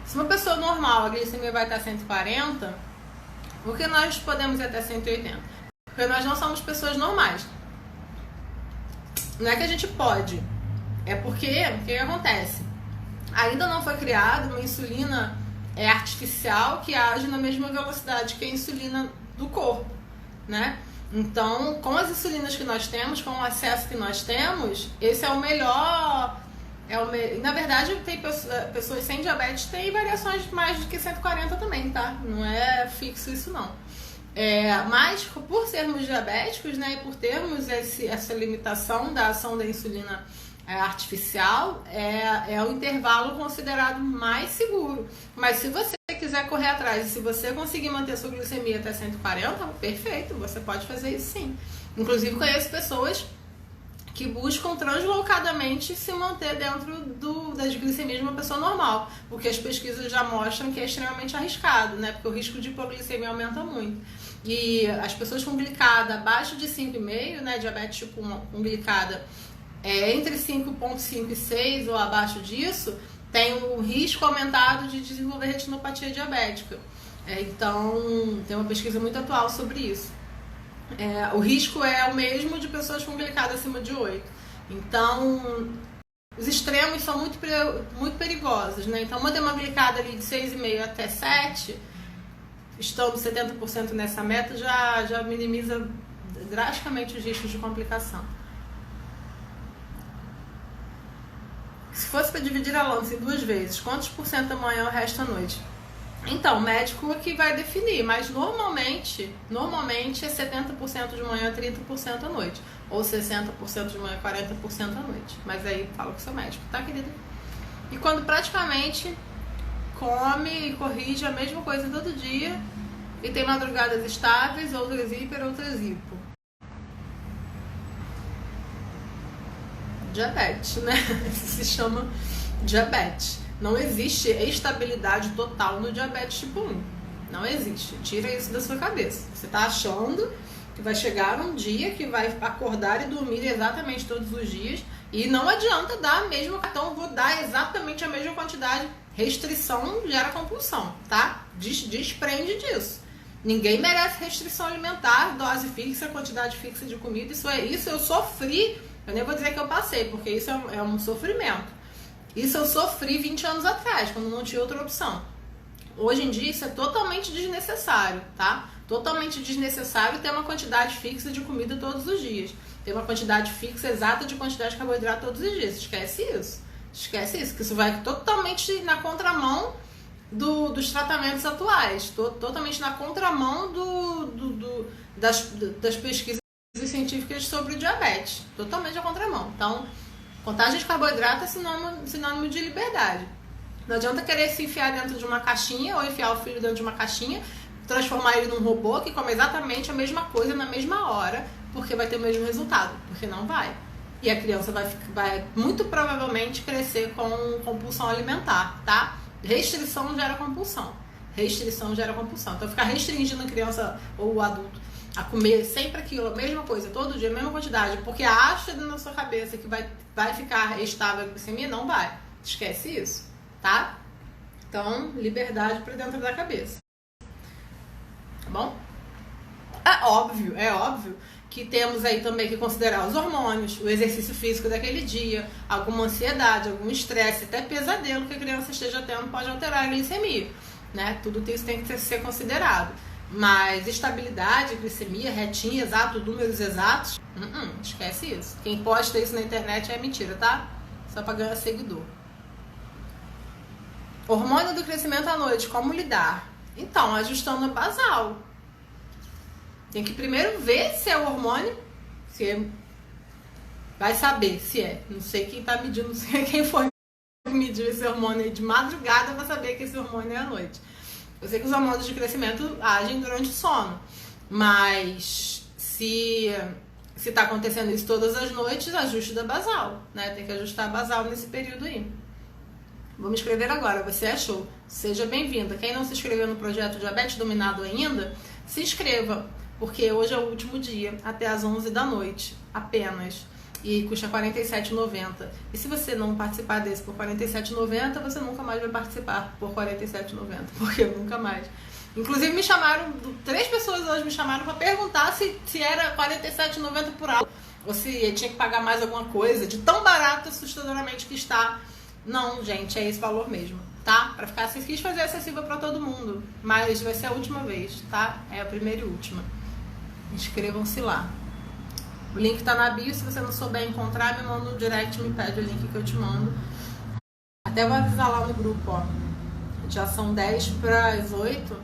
Se uma pessoa normal, a glicemia vai estar 140, por que nós podemos ir até 180? Porque nós não somos pessoas normais. Não é que a gente pode. É porque, o que acontece? Ainda não foi criada uma insulina artificial que age na mesma velocidade que a insulina do corpo, né? Então, com as insulinas que nós temos, com o acesso que nós temos, esse é o melhor Na verdade, tem pessoas sem diabetes têm variações de mais do que 140 também, tá? Não é fixo isso não. Mas por sermos diabéticos, né, e por termos essa limitação da ação da insulina artificial, é o intervalo considerado mais seguro. Mas se você quiser correr atrás e se você conseguir manter sua glicemia até 140, perfeito, você pode fazer isso sim. Inclusive conheço pessoas que buscam translocadamente se manter dentro das glicemias de uma pessoa normal, porque as pesquisas já mostram que é extremamente arriscado, né? Porque o risco de hipoglicemia aumenta muito. E as pessoas com glicada abaixo de 5,5, né, diabetes tipo 1 com glicada entre 5,5 e 6 ou abaixo disso, tem um risco aumentado de desenvolver retinopatia diabética. Então, tem uma pesquisa muito atual sobre isso. O risco é o mesmo de pessoas com glicada acima de 8. Então, os extremos são muito perigosos, né? Então, manter uma glicada ali de 6,5 até 7, estando 70% nessa meta, já minimiza drasticamente os riscos de complicação. Se fosse para dividir a lança em 2 vezes, quantos por cento da manhã e o resto da noite? Então, o médico é que vai definir, mas normalmente é 70% de manhã e 30% à noite. Ou 60% de manhã e 40% à noite. Mas aí fala com o seu médico, tá, querida? E quando praticamente come e corrige a mesma coisa todo dia e tem madrugadas estáveis, outras hiper, outras hipo. Diabetes, né? Isso se chama diabetes. Não existe estabilidade total no diabetes tipo 1. Não existe. Tira isso da sua cabeça. Você está achando que vai chegar um dia que vai acordar e dormir exatamente todos os dias e não adianta dar a mesma, então vou dar exatamente a mesma quantidade. Restrição gera compulsão, tá? Desprende disso. Ninguém merece restrição alimentar, dose fixa, quantidade fixa de comida. Isso eu sofri. Eu nem vou dizer que eu passei, porque isso é um sofrimento. Isso eu sofri 20 anos atrás, quando não tinha outra opção. Hoje em dia isso é totalmente desnecessário, tá? Totalmente desnecessário ter uma quantidade fixa de comida todos os dias. Ter uma quantidade fixa exata de quantidade de carboidrato todos os dias. Esquece isso. Esquece isso, que isso vai totalmente na contramão dos tratamentos atuais. Totalmente na contramão das pesquisas científicas sobre o diabetes. Totalmente na contramão. Então, contagem de carboidrato é sinônimo de liberdade. Não adianta querer se enfiar dentro de uma caixinha ou enfiar o filho dentro de uma caixinha, transformar ele num robô que come exatamente a mesma coisa na mesma hora, porque vai ter o mesmo resultado. Porque não vai. E a criança vai muito provavelmente crescer com compulsão alimentar, tá? Restrição gera compulsão. Restrição gera compulsão. Então, ficar restringindo a criança ou o adulto a comer sempre aquilo, a mesma coisa, todo dia, a mesma quantidade, porque acha na sua cabeça que vai ficar estável a glicemia, não vai. Esquece isso, tá? Então, liberdade para dentro da cabeça. Tá bom? É óbvio que temos aí também que considerar os hormônios, o exercício físico daquele dia, alguma ansiedade, algum estresse, até pesadelo que a criança esteja tendo pode alterar a glicemia, né? Tudo isso tem que ser considerado. Mas estabilidade, glicemia, retinha, exato, números exatos, esquece isso. Quem posta isso na internet é mentira, tá? Só pra ganhar seguidor. Hormônio do crescimento à noite, como lidar? Então, ajustando a basal. Tem que primeiro ver se é o hormônio, vai saber se é. Não sei quem tá medindo, não sei quem foi medir esse hormônio aí de madrugada pra saber que esse hormônio é à noite. Eu sei que os hormônios de crescimento agem durante o sono, mas se está acontecendo isso todas as noites, ajuste da basal, né? Tem que ajustar a basal nesse período aí. Vou me inscrever agora, você achou? Seja bem-vinda. Quem não se inscreveu no projeto Diabetes Dominado ainda, se inscreva, porque hoje é o último dia, até às 11 da noite, apenas. E custa R$ 47,90. E se você não participar desse por R$ 47,90, você nunca mais vai participar por R$ 47,90. Porque eu nunca mais. Inclusive me chamaram, 3 pessoas hoje me chamaram para perguntar se era R$ 47,90 por aula. Ou se tinha que pagar mais alguma coisa. De tão barato, assustadoramente que está. Não, gente, é esse valor mesmo, tá? Para ficar, se quis fazer acessível para todo mundo. Mas vai ser a última vez, tá? É a primeira e última. Inscrevam-se lá. O link tá na bio, se você não souber encontrar, me manda um direct, me pede o link que eu te mando. Até vou avisar lá no grupo, ó. Já são 10 para as 8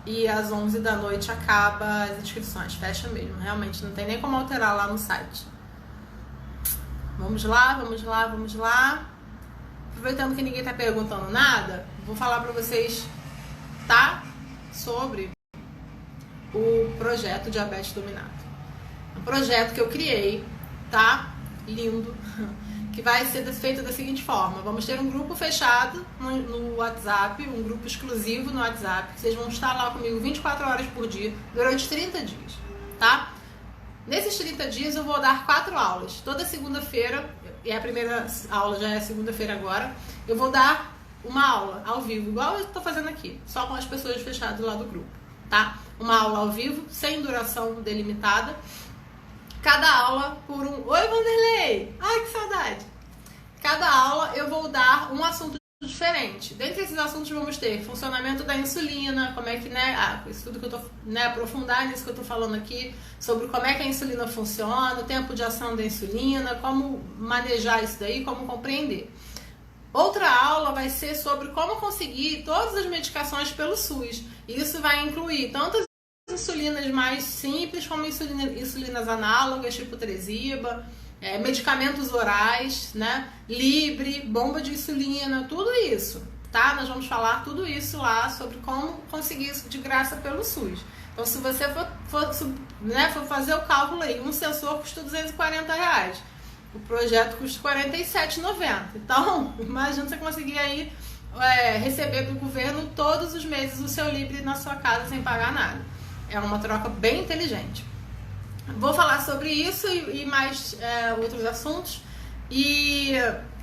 e às 11 da noite acaba as inscrições. Fecha mesmo, realmente não tem nem como alterar lá no site. Vamos lá, vamos lá, vamos lá. Aproveitando que ninguém tá perguntando nada, vou falar para vocês, tá? Sobre o projeto Diabetes Dominado. Um projeto que eu criei, tá? Lindo. Que vai ser feito da seguinte forma: vamos ter um grupo fechado no WhatsApp, um grupo exclusivo no WhatsApp, que vocês vão estar lá comigo 24 horas por dia, durante 30 dias, tá? Nesses 30 dias eu vou dar 4 aulas. Toda segunda-feira, e a primeira aula já é segunda-feira agora, eu vou dar uma aula ao vivo, igual eu tô fazendo aqui, só com as pessoas fechadas lá do grupo, tá? Uma aula ao vivo, sem duração delimitada. Cada aula por um... Oi, Vanderlei! Ai, que saudade! Cada aula eu vou dar um assunto diferente. Dentre esses assuntos vamos ter funcionamento da insulina, como é que, né, isso tudo que eu tô, né, aprofundar nisso que eu tô falando aqui, sobre como é que a insulina funciona, o tempo de ação da insulina, como manejar isso daí, como compreender. Outra aula vai ser sobre como conseguir todas as medicações pelo SUS. Isso vai incluir tanto as insulinas mais simples, como insulinas análogas, tipo Tresiba, medicamentos orais, né? Libre, bomba de insulina, tudo isso, tá? Nós vamos falar tudo isso lá sobre como conseguir isso de graça pelo SUS. Então, se você for fazer o cálculo aí, um sensor custa R$240. O projeto custa R$47,90. Então, imagina você conseguir aí receber do governo todos os meses o seu Libre na sua casa sem pagar nada. É uma troca bem inteligente. Vou falar sobre isso e mais outros assuntos. E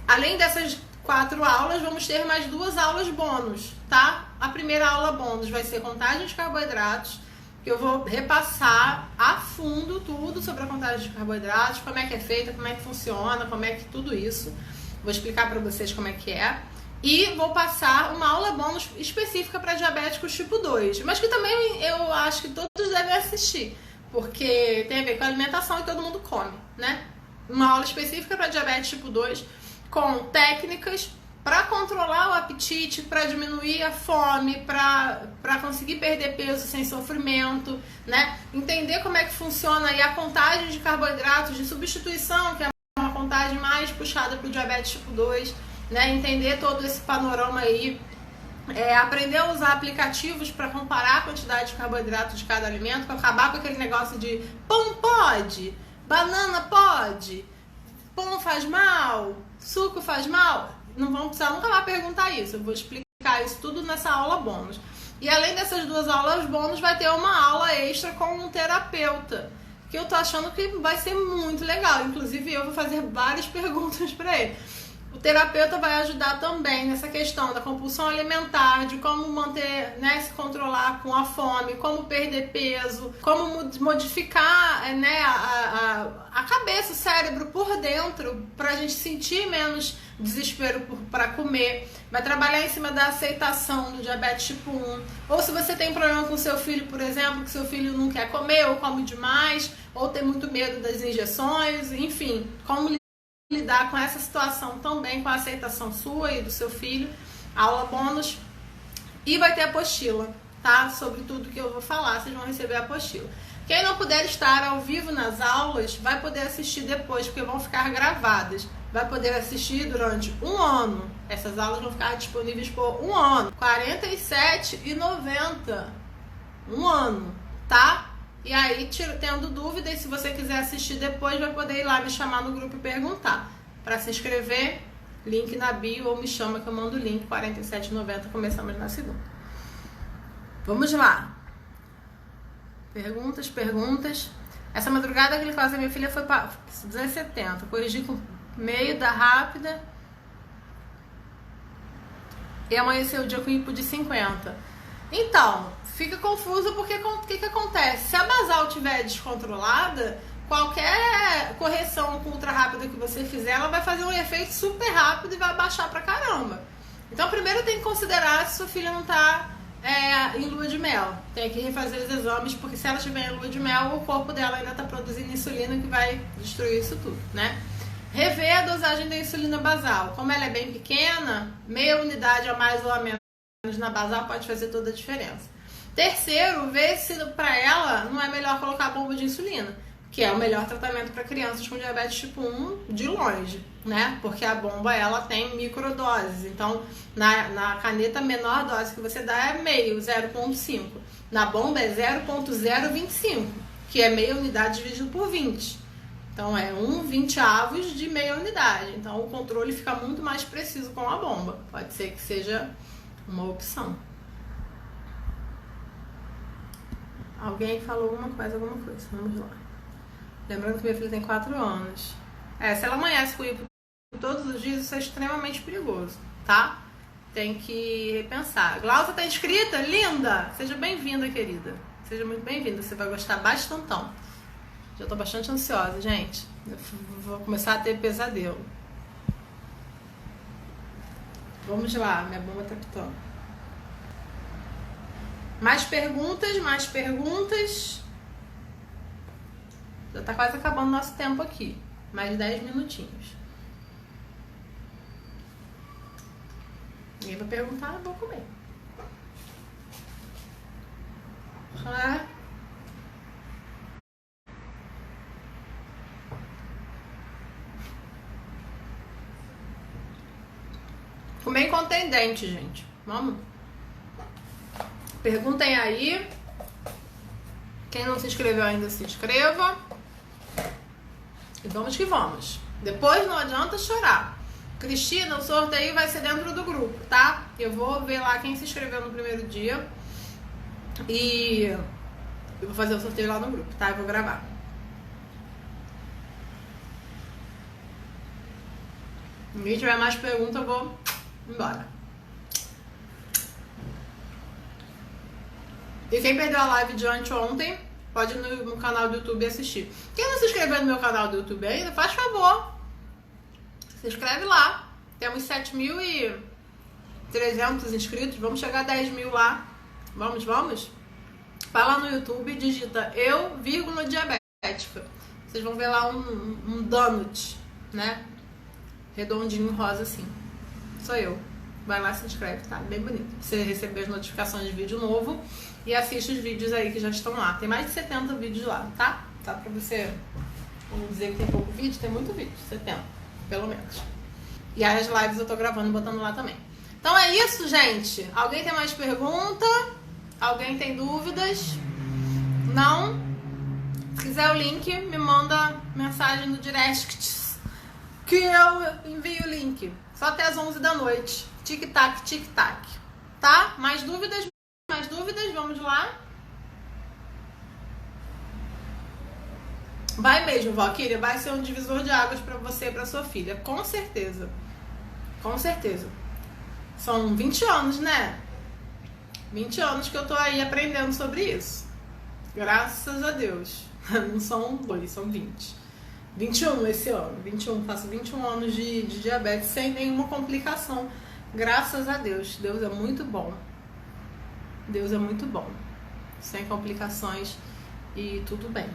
além dessas 4 aulas, vamos ter mais 2 aulas bônus, tá? A primeira aula bônus vai ser contagem de carboidratos, que eu vou repassar a fundo tudo sobre a contagem de carboidratos, como é que é feita, como é que funciona, como é que tudo isso. Vou explicar para vocês como é que é. E vou passar uma aula bônus específica para diabéticos tipo 2, mas que também eu acho que todos devem assistir, porque tem a ver com alimentação e todo mundo come, né? Uma aula específica para diabetes tipo 2, com técnicas para controlar o apetite, para diminuir a fome, para conseguir perder peso sem sofrimento, né? Entender como é que funciona aí a contagem de carboidratos de substituição, que é uma contagem mais puxada para o diabetes tipo 2, né? Entender todo esse panorama aí, aprender a usar aplicativos para comparar a quantidade de carboidrato de cada alimento, para acabar com aquele negócio de pão pode, banana pode, pão faz mal, suco faz mal. Não vão precisar nunca mais perguntar isso. Eu vou explicar isso tudo nessa aula bônus. E além dessas 2 aulas bônus, vai ter uma aula extra com um terapeuta, que eu tô achando que vai ser muito legal. Inclusive, eu vou fazer várias perguntas para ele. O terapeuta vai ajudar também nessa questão da compulsão alimentar, de como manter, né, se controlar com a fome, como perder peso, como modificar, né, a cabeça, o cérebro por dentro, para a gente sentir menos desespero para comer. Vai trabalhar em cima da aceitação do diabetes tipo 1. Ou se você tem problema com seu filho, por exemplo, que seu filho não quer comer ou come demais, ou tem muito medo das injeções, enfim, como lidar com essa situação também, com a aceitação sua e do seu filho, aula bônus. E vai ter apostila, tá? Sobre tudo que eu vou falar, vocês vão receber a apostila. Quem não puder estar ao vivo nas aulas, vai poder assistir depois, porque vão ficar gravadas. Vai poder assistir durante 1 ano. Essas aulas vão ficar disponíveis por 1 ano. R$ 47,90. 1 ano, tá? E aí, tendo dúvida, e se você quiser assistir depois, vai poder ir lá me chamar no grupo e perguntar. Para se inscrever, link na bio, ou me chama que eu mando o link. R$ 47,90, começamos na segunda. Vamos lá. Perguntas. Essa madrugada a glicose da minha filha foi para 270. Corrigi com meio da rápida. E amanheceu o dia com hipo de 50. Então, fica confuso porque o que acontece? Se a basal estiver descontrolada, qualquer correção com ultra rápida que você fizer, ela vai fazer um efeito super rápido e vai baixar pra caramba. Então, primeiro tem que considerar se sua filha não tá em lua de mel. Tem que refazer os exames, porque se ela estiver em lua de mel, o corpo dela ainda tá produzindo insulina que vai destruir isso tudo, né? Rever a dosagem da insulina basal. Como ela é bem pequena, meia unidade a mais ou a menos na basal pode fazer toda a diferença. Terceiro, ver se para ela não é melhor colocar a bomba de insulina, que é o melhor tratamento para crianças com diabetes tipo 1 de longe, né? Porque a bomba, ela tem microdoses. Então, na caneta, a menor dose que você dá é meio, 0,5. Na bomba é 0,025, que é meia unidade dividido por 20. Então, é 1/20 de meia unidade. Então, o controle fica muito mais preciso com a bomba. Pode ser que seja uma opção. Alguém falou alguma coisa. Vamos lá. Lembrando que minha filha tem 4 anos. Se ela amanhece com hipo todos os dias, isso é extremamente perigoso, tá? Tem que repensar. Glaucia tá inscrita? Linda! Seja bem-vinda, querida. Seja muito bem-vinda. Você vai gostar bastantão. Já tô bastante ansiosa, gente. Eu vou começar a ter pesadelo. Vamos lá, minha bomba tá pitando. Mais perguntas. Já tá quase acabando o nosso tempo aqui. Mais 10 minutinhos. Ninguém vai perguntar, eu vou comer. Comer incontendente, gente. Vamos? Perguntem aí. Quem não se inscreveu ainda, se inscreva. E vamos que vamos. Depois não adianta chorar. Cristina, o sorteio vai ser dentro do grupo, tá? Eu vou ver lá quem se inscreveu no primeiro dia. E eu vou fazer o sorteio lá no grupo, tá? Eu vou gravar. Se ninguém tiver mais pergunta, eu vou embora. E quem perdeu a live de anteontem, pode ir no canal do YouTube assistir. Quem não se inscreveu no meu canal do YouTube ainda, faz favor. Se inscreve lá. Temos 7.300 inscritos. Vamos chegar a 10 mil lá. Vamos? Vai lá no YouTube, digita eu, diabética. Vocês vão ver lá um donut, né? Redondinho, rosa assim. Sou eu. Vai lá e se inscreve, tá? Bem bonito. Você receber as notificações de vídeo novo e assiste os vídeos aí que já estão lá. Tem mais de 70 vídeos lá, tá? Tá pra você não dizer que tem pouco vídeo, tem muito vídeo. 70, pelo menos. E aí as lives eu tô gravando e botando lá também. Então é isso, gente. Alguém tem mais pergunta? Alguém tem dúvidas? Não? Se quiser o link, me manda mensagem no direct que eu envio o link. Só até as 11 da noite. Tic-tac, tic-tac. Tá? Mais dúvidas? Vamos lá. Vai mesmo, Valquíria. Vai ser um divisor de águas pra você e pra sua filha. Com certeza. Com certeza. São 20 anos, né? 20 anos que eu tô aí aprendendo sobre isso. Graças a Deus. Não são 2, são 20. 21 esse ano. 21, faço 21 anos de diabetes sem nenhuma complicação. Graças a Deus. Deus é muito bom. Deus é muito bom. Sem complicações e tudo bem.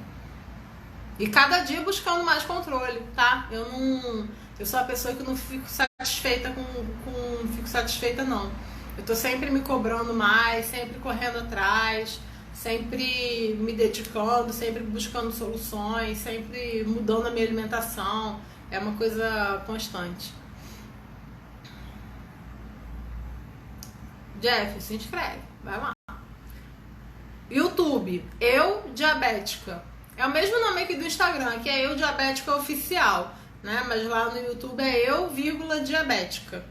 E cada dia buscando mais controle, tá? Eu sou a pessoa que não fico satisfeita não fico satisfeita não. Eu tô sempre me cobrando mais, sempre correndo atrás, sempre me dedicando, sempre buscando soluções, sempre mudando a minha alimentação. É uma coisa constante. Jeff, se inscreve, vai lá. YouTube, eu diabética. É o mesmo nome aqui do Instagram, que é eu diabética oficial, né? Mas lá no YouTube é eu, diabética.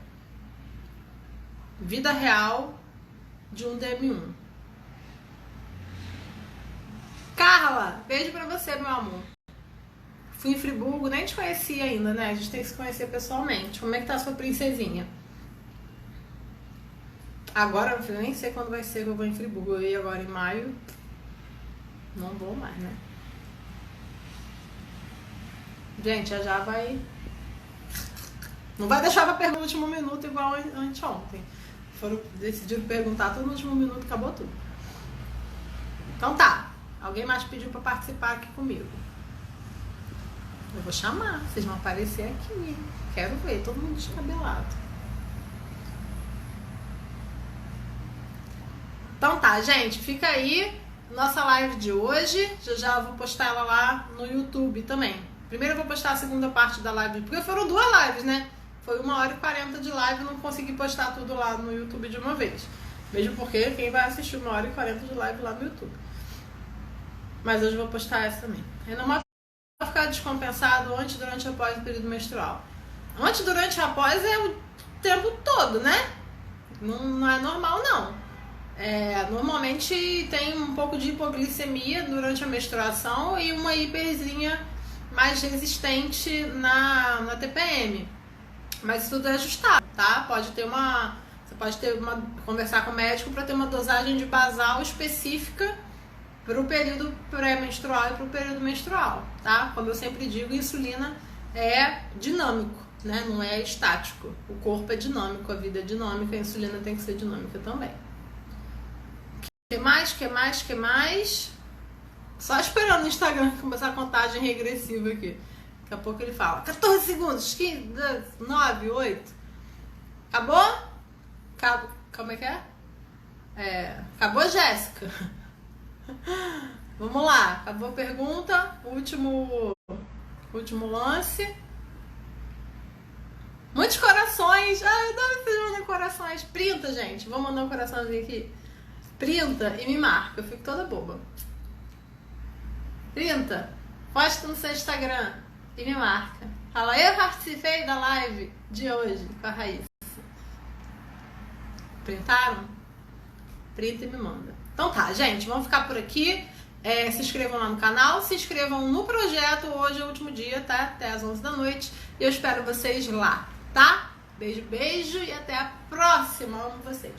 Vida real de um DM1. Carla, beijo pra você, meu amor. Fui em Friburgo, nem te conhecia ainda, né? A gente tem que se conhecer pessoalmente. Como é que tá a sua princesinha? Agora, eu nem sei quando vai ser que eu vou em Friburgo. Eu ia agora em maio. Não vou mais, né? Gente, já vai... Não vai deixar pra perguntar no último minuto igual anteontem. Decidiram perguntar tudo no último minuto, acabou tudo. Então tá. Alguém mais pediu pra participar aqui comigo. Eu vou chamar, vocês vão aparecer aqui. Quero ver, todo mundo descabelado. Então tá, gente, fica aí nossa live de hoje. Já vou postar ela lá no YouTube também. Primeiro eu vou postar a segunda parte da live, porque foram 2 lives, né? Foi 1h40 de live, não consegui postar tudo lá no YouTube de uma vez. Mesmo porque quem vai assistir 1h40 de live lá no YouTube. Mas hoje eu vou postar essa também. Eu não vou ficar descompensado antes, durante e após o período menstrual. Antes, durante e após é o tempo todo, né? Não é normal, não. Normalmente tem um pouco de hipoglicemia durante a menstruação e uma hiperzinha mais resistente na TPM. Mas isso tudo é ajustável, tá? Você pode conversar com o médico para ter uma dosagem de basal específica para o período pré-menstrual e para o período menstrual, tá? Como eu sempre digo, insulina é dinâmico, né? Não é estático. O corpo é dinâmico, a vida é dinâmica, a insulina tem que ser dinâmica também. Que mais? Só esperando o Instagram começar a contagem regressiva aqui. Daqui a pouco ele fala 14 segundos, 15, 9, 8. Acabou? Como é que é? Acabou, Jéssica? Vamos lá, acabou a pergunta. Último lance. Muitos corações. Eu adoro vocês mandando corações. Printa, gente. Vou mandar um coraçãozinho aqui. Printa e me marca. Eu fico toda boba. Printa. Posta no seu Instagram e me marca. Fala, eu participei da live de hoje com a Raíssa. Printaram? Printa e me manda. Então tá, gente. Vamos ficar por aqui. Se inscrevam lá no canal. Se inscrevam no projeto. Hoje é o último dia, tá? Até às 11 da noite. E eu espero vocês lá, tá? Beijo, beijo. E até a próxima. Amo vocês.